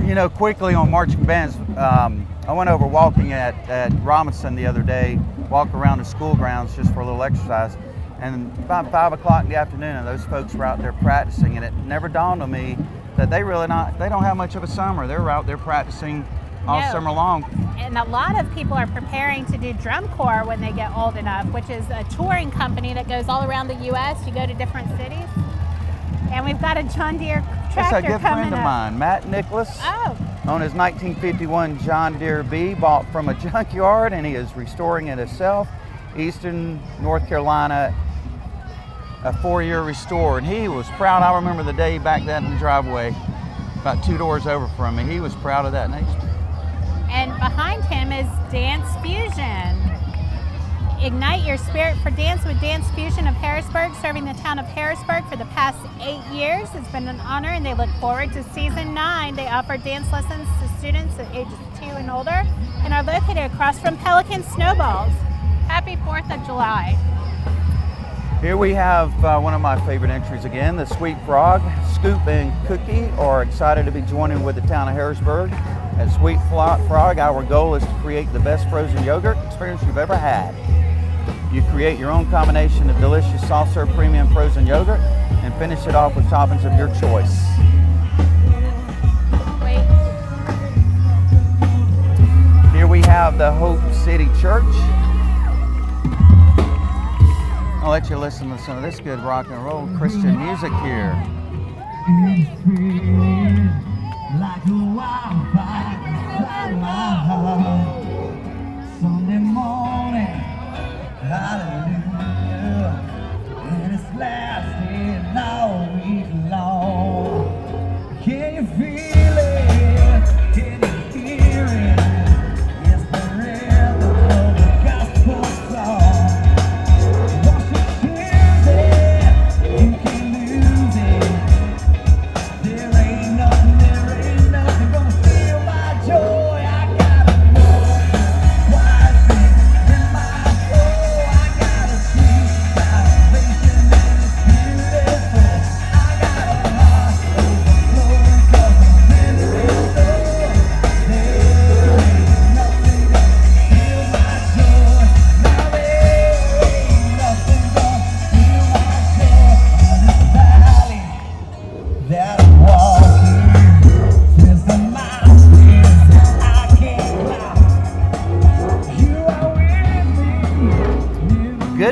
You know, quickly on marching bands, I went over walking at Robinson the other day, walk around the school grounds just for a little exercise, and about 5 o'clock in the afternoon, and those folks were out there practicing, and it never dawned on me that they don't have much of a summer. They're out there practicing all summer long. And a lot of people are preparing to do drum corps when they get old enough, which is a touring company that goes all around the U.S. You go to different cities. And we've got a John Deere tractor coming up. That's a good friend of mine, Matt Nicholas. Oh. On his 1951 John Deere B, bought from a junkyard, and he is restoring it himself. Eastern North Carolina, a 4-year restore. And he was proud. I remember the day he backed that in the driveway, about 2 doors over from me. He was proud of that. And behind him is Dance Fusion. Ignite your spirit for dance with Dance Fusion of Harrisburg, serving the town of Harrisburg for the past 8 years. It's been an honor, and they look forward to season 9. They offer dance lessons to students at ages 2 and older, and are located across from Pelican Snowballs. Happy 4th of July. Here we have one of my favorite entries again, the Sweet Frog. Scoop and Cookie are excited to be joining with the town of Harrisburg. At Sweet Frog, our goal is to create the best frozen yogurt experience you've ever had. You create your own combination of delicious soft serve premium frozen yogurt and finish it off with toppings of your choice. Wait. Here we have the Hope City Church. I'll let you listen to some of this good rock and roll Christian music here. Like a wildfire inside my heart. Sunday morning, hallelujah, and it's lasting all week long. Can you feel it? Can you hear it? It's the rhythm of the gospel song. Once you choose it, you can lose it. There ain't nothing gonna steal my joy. I gotta know why it's in my soul. I gotta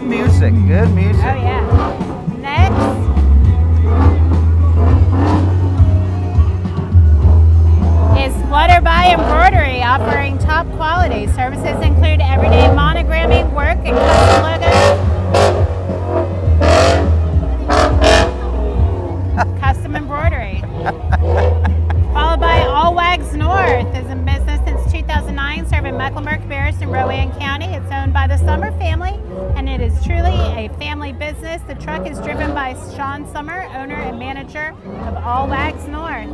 Good music, good music. Oh yeah. Next. Is Flutter by Embroidery, offering top quality. Services include everyday monogramming work and custom logos. Custom embroidery. Followed by All Wags North, is in business since 2009, serving Mecklenburg, Cabarrus, and Rowan County. It's owned by the Summer family, and it is truly a family business. The truck is driven by Sean Summer, owner and manager of All Wags North.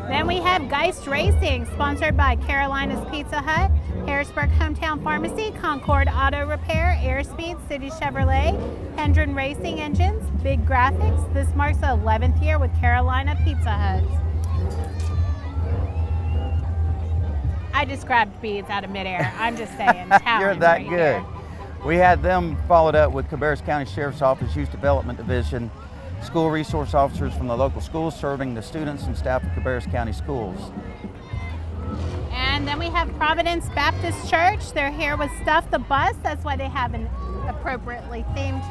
Then we have Geist Racing, sponsored by Carolina's Pizza Hut, Harrisburg Hometown Pharmacy, Concord Auto Repair, Airspeed, City Chevrolet, Hendron Racing Engines, Big Graphics. This marks the 11th year with Carolina Pizza Hut. I just grabbed beads out of midair. I'm just saying. You're that right good. Here. We had them followed up with Cabarrus County Sheriff's Office Youth Development Division, school resource officers from the local schools serving the students and staff of Cabarrus County Schools. And then we have Providence Baptist Church. They're here with Stuff the Bus. That's why they have an appropriately themed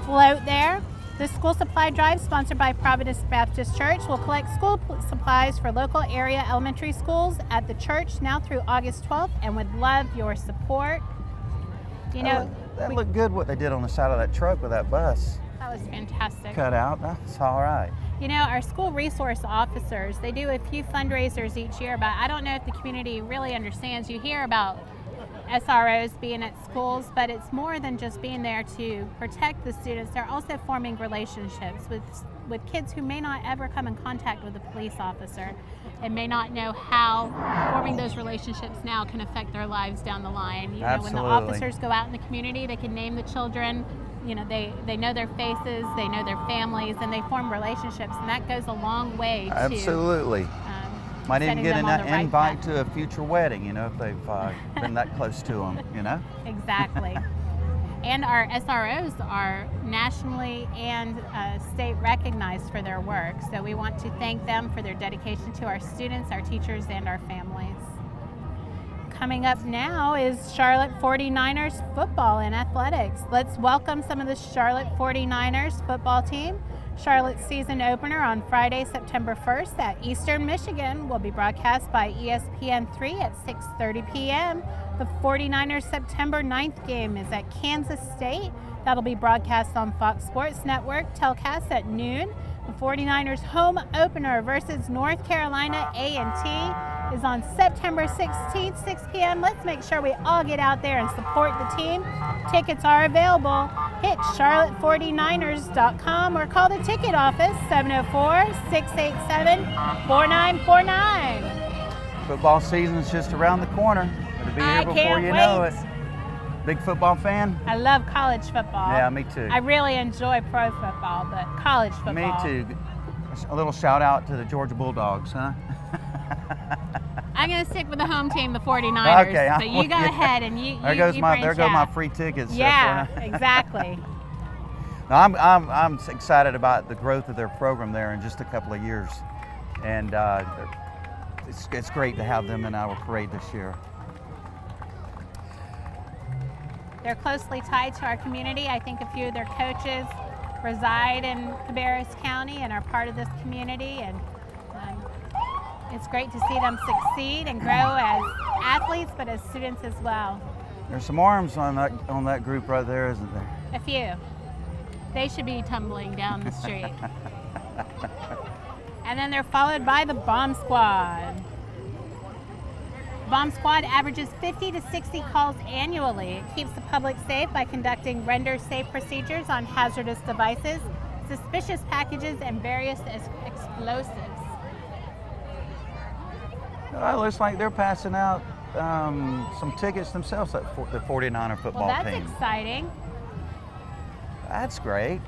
float there. The school supply drive, sponsored by Providence Baptist Church, will collect school supplies for local area elementary schools at the church now through August 12th, and would love your support. You know, that looked good what they did on the side of that truck with that bus. That was fantastic. Cut out, that's all right. You know, our school resource officers, they do a few fundraisers each year, but I don't know if the community really understands. You hear about SROs being at schools, but it's more than just being there to protect the students. They're also forming relationships with kids who may not ever come in contact with a police officer and may not know how forming those relationships now can affect their lives down the line. You know, when the officers go out in the community, they can name the children. You know, they know their faces, they know their families, and they form relationships, and that goes a long way to absolutely. Might even get an invite path. to a future wedding, you know, if they've been that close to them, you know? Exactly. And our SROs are nationally and state recognized for their work, so we want to thank them for their dedication to our students, our teachers, and our families. Coming up now is Charlotte 49ers football and athletics. Let's welcome some of the Charlotte 49ers football team. Charlotte's season opener on Friday, September 1st at Eastern Michigan will be broadcast by ESPN3 at 6:30 p.m. The 49ers September 9th game is at Kansas State. That'll be broadcast on Fox Sports Network, telecast at noon. The 49ers home opener versus North Carolina A&T is on September 16th, 6 p.m. Let's make sure we all get out there and support the team. Tickets are available. Hit charlotte49ers.com or call the ticket office, 704-687-4949. Football season's just around the corner. It'll be here before you know it. Big football fan? I love college football. Yeah, me too. I really enjoy pro football, but college football. Me too. A little shout out to the Georgia Bulldogs, huh? I'm going to stick with the home team, the 49ers. Okay, but you go ahead and you there goes my free tickets. Yeah, exactly. No, I'm excited about the growth of their program there in just a couple of years, and it's great to have them in our parade this year. They're closely tied to our community. I think a few of their coaches reside in Cabarrus County and are part of this community, and it's great to see them succeed and grow as athletes, but as students as well. There's some arms on that group right there, isn't there? A few. They should be tumbling down the street. And then they're followed by the Bomb Squad. Bomb Squad averages 50 to 60 calls annually. It keeps the public safe by conducting render-safe procedures on hazardous devices, suspicious packages, and various explosives. It looks like they're passing out some tickets themselves at the 49er football team. Well, that's team. exciting. That's great.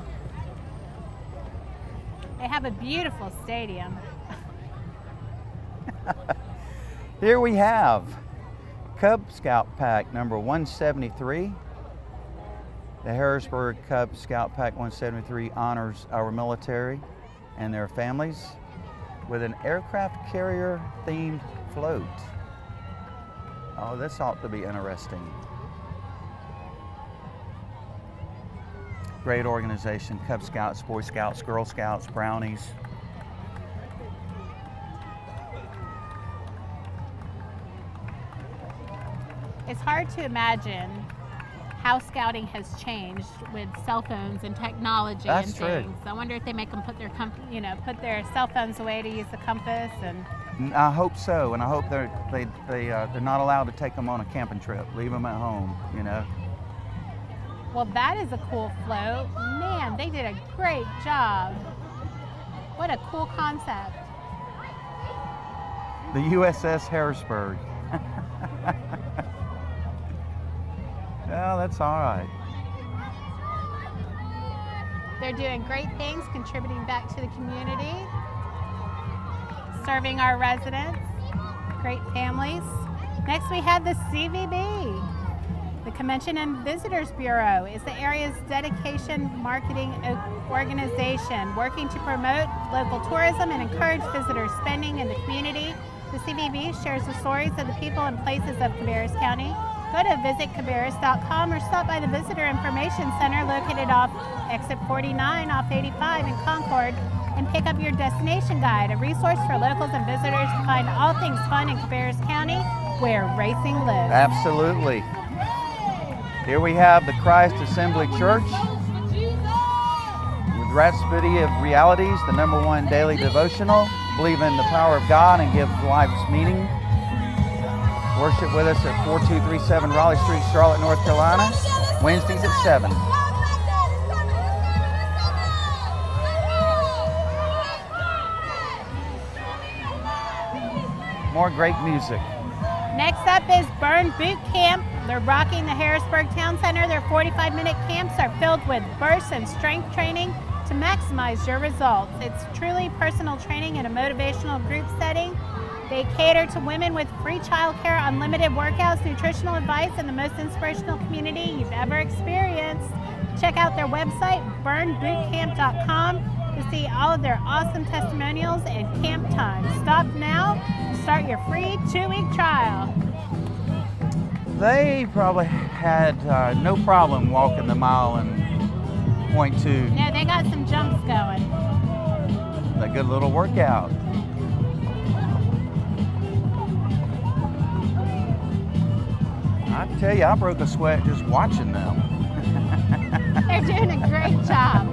They have a beautiful stadium. Here we have Cub Scout Pack number 173. The Harrisburg Cub Scout Pack 173 honors our military and their families with an aircraft carrier themed float. Oh, this ought to be interesting. Great organization, Cub Scouts, Boy Scouts, Girl Scouts, Brownies. It's hard to imagine how scouting has changed with cell phones and technology. That's and true. things. I wonder if they make them put their put their cell phones away to use the compass. And I hope so, and I hope they're not allowed to take them on a camping trip. Leave them at home, you know. well, that is a cool float. Man, they did a great job. What a cool concept. The USS Harrisburg. Well, that's all right. They're doing great things, contributing back to the community, serving our residents, great families. Next we have the CVB. The Convention and Visitors Bureau is the area's dedication marketing organization working to promote local tourism and encourage visitors spending in the community. The CVB shares the stories of the people and places of Cabarrus County. Go to visitcabarrus.com or stop by the Visitor Information Center located off exit 49 off 85 in Concord and pick up your destination guide, a resource for locals and visitors to find all things fun in Cabarrus County where racing lives. Absolutely. Here we have the Christ Assembly Church with Rhapsody of Realities, the #1 daily devotional. Believe in the power of God and give life's meaning. Worship with us at 4237 Raleigh Street, Charlotte, North Carolina, Wednesdays at 7. More great music. Next up is Burn Boot Camp. They're rocking the Harrisburg Town Center. Their 45-minute camps are filled with bursts and strength training to maximize your results. It's truly personal training in a motivational group setting. They cater to women with free childcare, unlimited workouts, nutritional advice, and the most inspirational community you've ever experienced. Check out their website, burnbootcamp.com, to see all of their awesome testimonials and camp times. Stop now to start your free 2-week trial. They probably had no problem walking the mile in .2. No, they got some jumps going. A good little workout. I tell you, I broke a sweat just watching them. They're doing a great job.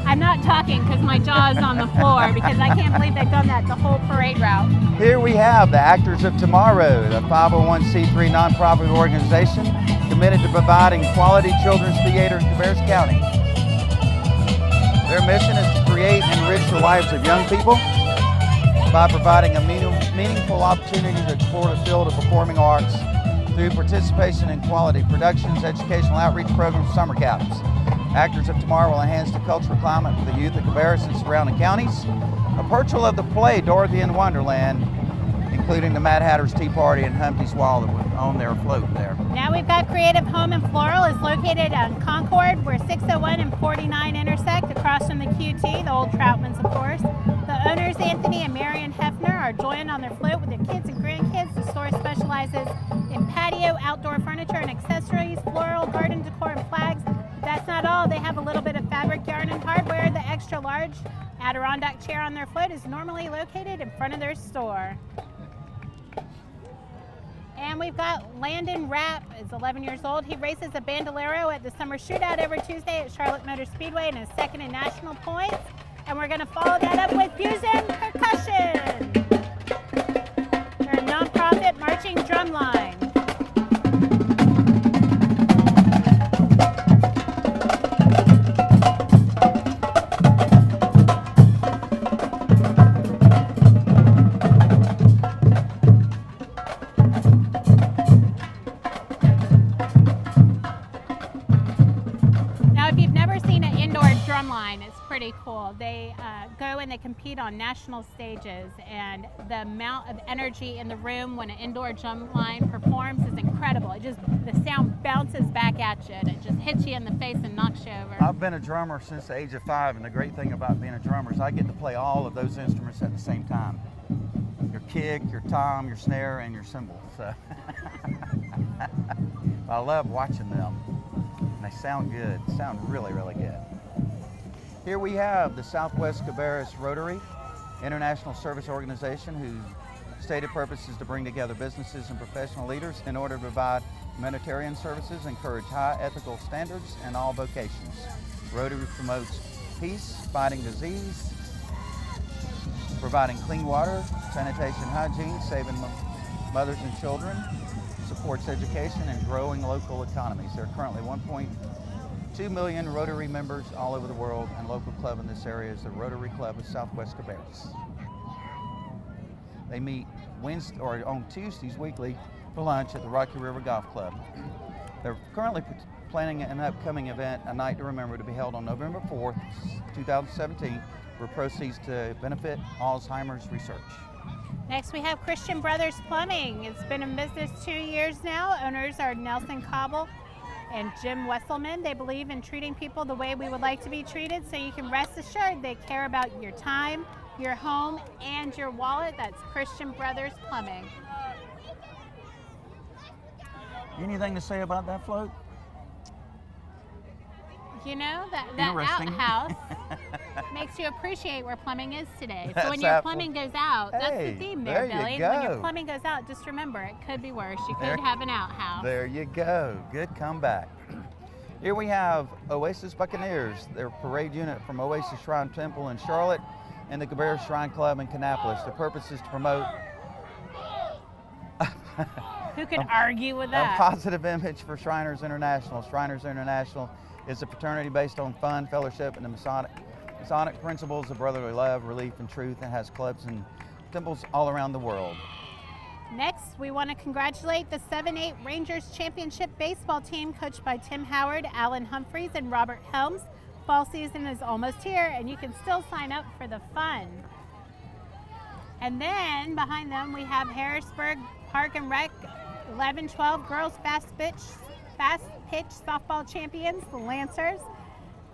I'm not talking because my jaw is on the floor because I can't believe they've done that the whole parade route. Here we have the Actors of Tomorrow, the 501c3 nonprofit organization committed to providing quality children's theater in Cabarrus County. Their mission is to create and enrich the lives of young people by providing a meaningful opportunity to explore the field of performing arts through participation in quality productions, educational outreach programs, summer camps. Actors of Tomorrow will enhance the cultural climate for the youth of Cabarrus and surrounding counties. A portrayal of the play Dorothy in Wonderland, including the Mad Hatter's Tea Party and Humpty's Wall on their float there. Now we've got Creative Home and Floral. Is located on Concord where 601 and 49 intersect across from the QT, the old Troutmans of course. The owners, Anthony and Marion Hefner, are joined on their float with their kids and grandkids. The store specializes in patio, outdoor furniture and accessories, floral, garden decor and flags. But that's not all. They have a little bit of fabric, yarn and hardware. The extra large Adirondack chair on their float is normally located in front of their store. And we've got Landon Rapp, is 11 years old. He races a bandolero at the summer shootout every Tuesday at Charlotte Motor Speedway and is second in national points. And we're going to follow that up with Fusion Percussion. They're a nonprofit marching drum line. It's pretty cool. They go and they compete on national stages, and the amount of energy in the room when an indoor drum line performs is incredible. The sound bounces back at you and it just hits you in the face and knocks you over. I've been a drummer since the age of 5, and the great thing about being a drummer is I get to play all of those instruments at the same time. Your kick, your tom, your snare, and your cymbal. So I love watching them. And they sound good, sound really, really good. Here we have the Southwest Cabarrus Rotary, international service organization whose stated purpose is to bring together businesses and professional leaders in order to provide humanitarian services, encourage high ethical standards in all vocations. Rotary promotes peace, fighting disease, providing clean water, sanitation, hygiene, saving mothers and children, supports education and growing local economies. There are currently 1.2 million Rotary members all over the world, and local club in this area is the Rotary Club of Southwest Cabarrus. They meet Wednesday or on Tuesdays weekly for lunch at the Rocky River Golf Club. They're currently planning an upcoming event, A Night to Remember, to be held on November 4th, 2017, where proceeds to benefit Alzheimer's research. Next we have Christian Brothers Plumbing. It's been in business 2 years now. Owners are Nelson Cobble and Jim Wesselman. They believe in treating people the way we would like to be treated, so you can rest assured they care about your time, your home, and your wallet. That's Christian Brothers Plumbing. Anything to say about that float? You know, that outhouse makes you appreciate where plumbing is today. So when your plumbing goes out, that's the theme there, Billy. When your plumbing goes out, just remember, it could be worse. You could have an outhouse. There you go. Good comeback. Here we have Oasis Buccaneers, their parade unit from Oasis Shrine Temple in Charlotte and the Cabarrus Shrine Club in Kannapolis. The purpose is to promote who could argue with that? A positive image for Shriners International. Shriners International is a fraternity based on fun, fellowship, and the Masonic principles of brotherly love, relief, and truth, and has clubs and temples all around the world. Next, we want to congratulate the 7-8 Rangers Championship baseball team coached by Tim Howard, Alan Humphreys, and Robert Helms. Fall season is almost here, and you can still sign up for the fun. And then behind them, we have Harrisburg Park and Rec 11-12 girls fast pitch softball champions, the Lancers.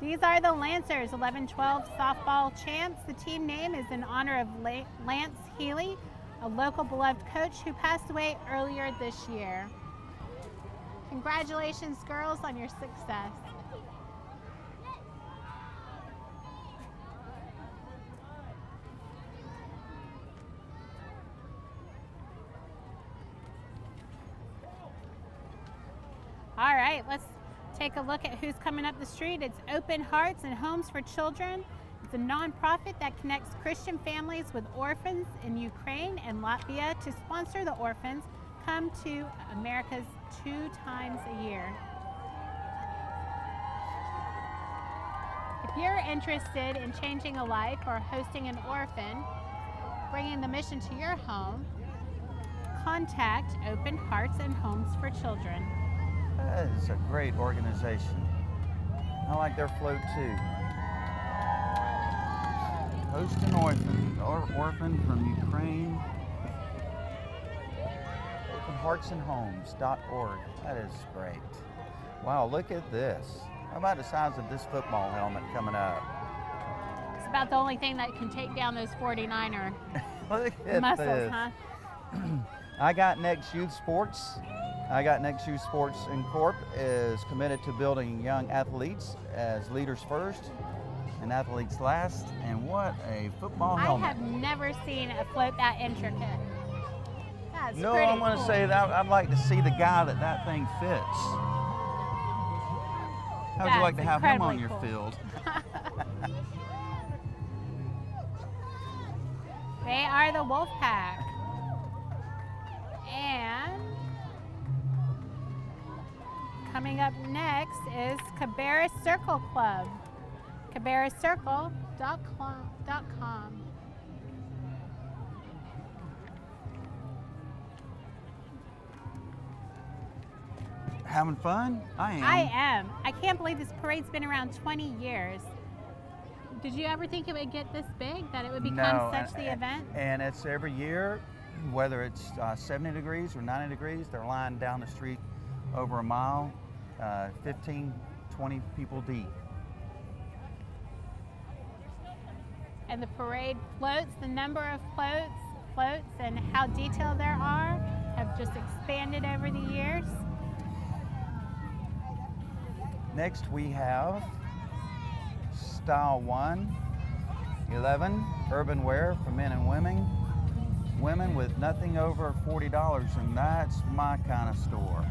These are the Lancers 11-12 softball champs. The team name is in honor of Lance Healy, a local beloved coach who passed away earlier this year. Congratulations, girls, on your success. All right, let's take a look at who's coming up the street. It's Open Hearts and Homes for Children. It's a nonprofit that connects Christian families with orphans in Ukraine and Latvia to sponsor the orphans come to America's 2 times a year. If you're interested in changing a life or hosting an orphan, bringing the mission to your home, contact Open Hearts and Homes for Children. That is a great organization. I like their float too. Host an orphan, orphan from Ukraine. OpenHeartsandHomes.org. That is great. Wow, look at this. How about the size of this football helmet coming up? It's about the only thing that can take down those 49er look at muscles, this. huh? I Got Next Youth Sports. I Got Next Youth Sports Incorp. is committed to building young athletes as leaders first and athletes last. And what a football helmet. I have never seen a float that intricate. That's no, pretty I'm going to cool. say that I'd like to see the guy that thing fits. How would you like to have him on your field? They are the Wolf Pack. And coming up next is Cabarrus Circle Club. CabarrusCircle.com. Having fun? I am. I am. I can't believe this parade's been around 20 years. Did you ever think it would get this big, that it would become such the event? And it's every year, whether it's 70 degrees or 90 degrees, they're lined down the street over a mile, 15, 20 people deep. And the parade floats, the number of floats and how detailed there are have just expanded over the years. Next we have Style 111 urban wear for men and women with nothing over $40, and that's my kind of store.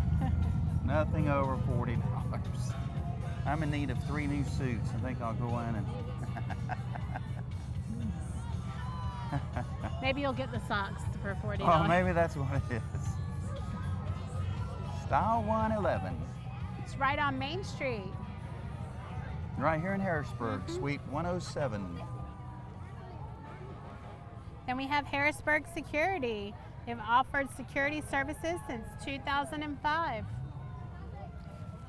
Nothing over $40. I'm in need of 3 new suits. I think I'll go in and Maybe you'll get the socks for $40. oh, maybe that's what it is. Style 111. It's right on Main Street. Right here in Harrisburg, Suite 107. Then we have Harrisburg Security. They've offered security services since 2005.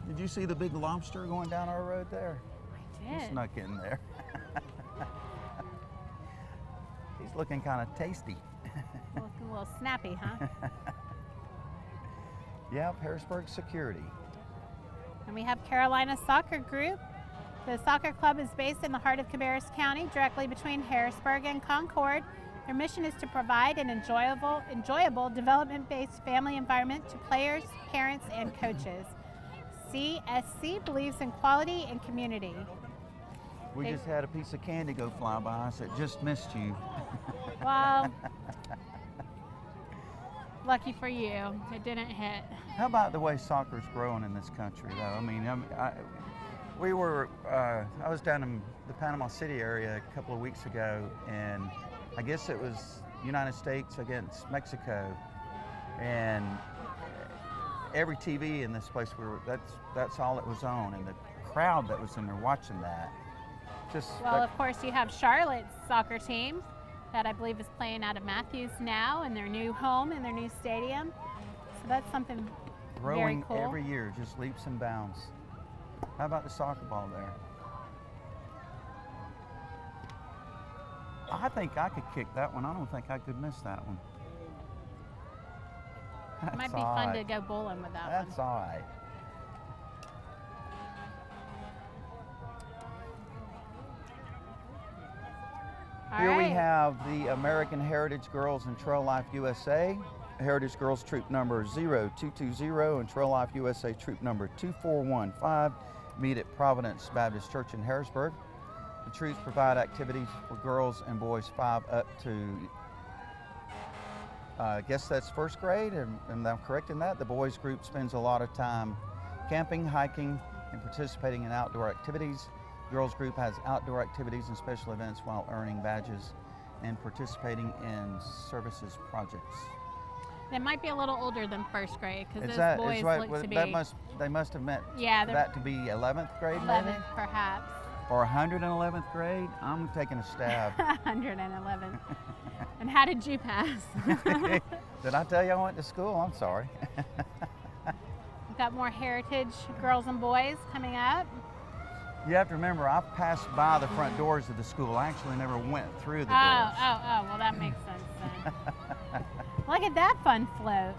Did you see the big lobster going down our road there? I He did. snuck in there. He's looking kind of tasty. Looking a little snappy, huh? Yep, Harrisburg Security. And we have Carolina Soccer Group. The soccer club is based in the heart of Cabarrus County, directly between Harrisburg and Concord. Their mission is to provide an enjoyable development-based family environment to players, parents, and coaches. CSC believes in quality and community. We just had a piece of candy go fly by us. It just missed you. Well, lucky for you, it didn't hit. How about the way soccer's growing in this country, though? I mean, I was down in the Panama City area a couple of weeks ago, and I guess it was United States against Mexico, and every TV in this place that's all it was on, and the crowd that was in there watching that. Well, of course, you have Charlotte's soccer team that I believe is playing out of Matthews now in their new home, in their new stadium. So that's something growing very cool. every year, just leaps and bounds. How about the soccer ball there? I think I could kick that one. I don't think I could miss that one. It might be fun to go bowling with that one. That's all right. Here we have the American Heritage Girls and Trail Life USA. Heritage Girls Troop number 0220 and Trail Life USA Troop number 2415 meet at Providence Baptist Church in Harrisburg. The troops provide activities for girls and boys 5 up to, I guess that's first grade, and I'm correct in that. The boys group spends a lot of time camping, hiking, and participating in outdoor activities. Girls group has outdoor activities and special events while earning badges and participating in services projects. They might be a little older than first grade because those boys look to be. They must have meant Yeah, that to be 11th grade, 11th maybe? perhaps. Or 111th grade? I'm taking a stab. 111. And how did you pass? Did I tell you I went to school? I'm sorry. We've got more heritage girls and boys coming up. You have to remember, I passed by the front doors of the school. I actually never went through the doors. Well, that makes sense then. Look at that fun float.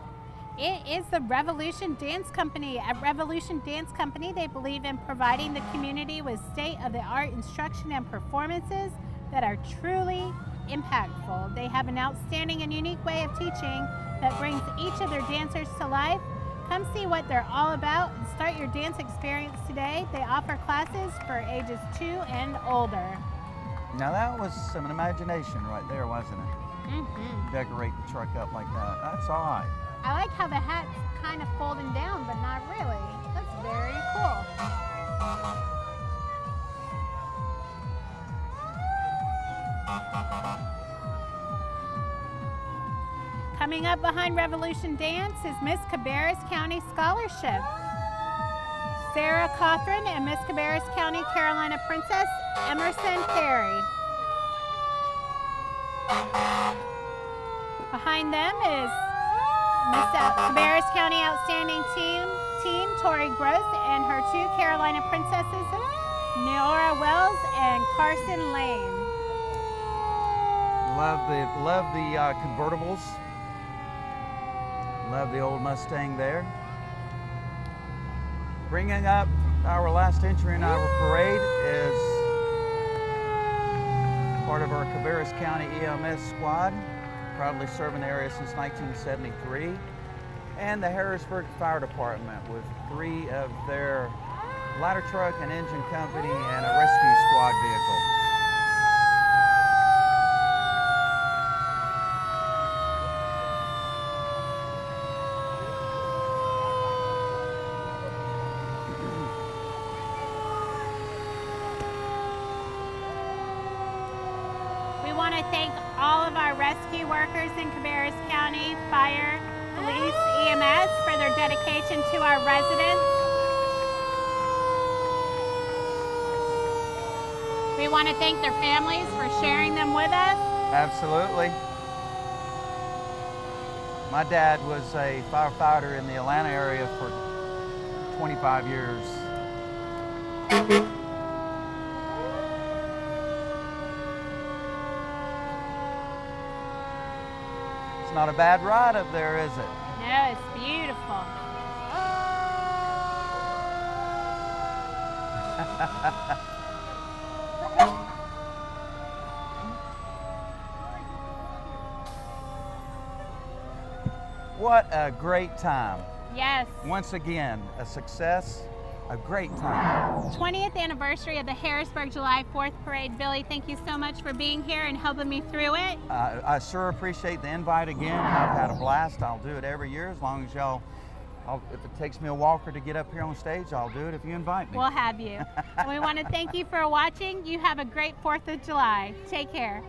It is the Revolution Dance Company. At Revolution Dance Company, they believe in providing the community with state-of-the-art instruction and performances that are truly impactful. They have an outstanding and unique way of teaching that brings each of their dancers to life. Come see what they're all about and start your dance experience today. They offer classes for ages 2 and older. Now that was some imagination right there, wasn't it? Mm-hmm. Decorate the truck up like that. That's all right. I like how the hat's kind of folding down, but not really. That's very cool. Coming up behind Revolution Dance is Miss Cabarrus County Scholarship. Sarah Cothran and Miss Cabarrus County Carolina Princess Emerson Perry. Behind them is Miss Cabarrus County Outstanding Team Tori Gross and her 2 Carolina Princesses, Neora Wells and Carson Lane. Love the convertibles. Love the old Mustang there. Bringing up our last entry in our parade is part of our Cabarrus County EMS squad, proudly serving the area since 1973, and the Harrisburg Fire Department with 3 of their ladder truck, an engine company, and a rescue squad vehicle. We want to thank all of our rescue workers in Cabarrus County, fire, police, EMS for their dedication to our residents. We want to thank their families for sharing them with us. Absolutely. My dad was a firefighter in the Atlanta area for 25 years. It's not a bad ride up there, is it? No, it's beautiful. What a great time. Yes. Once again, a success, a great time. 20th anniversary of the Harrisburg July 4th Parade. Billy, thank you so much for being here and helping me through it. I sure appreciate the invite again, and I've had a blast. I'll do it every year as long as y'all, if it takes me a walker to get up here on stage, I'll do it if you invite me. We'll have you. And we want to thank you for watching. You have a great 4th of July. Take care.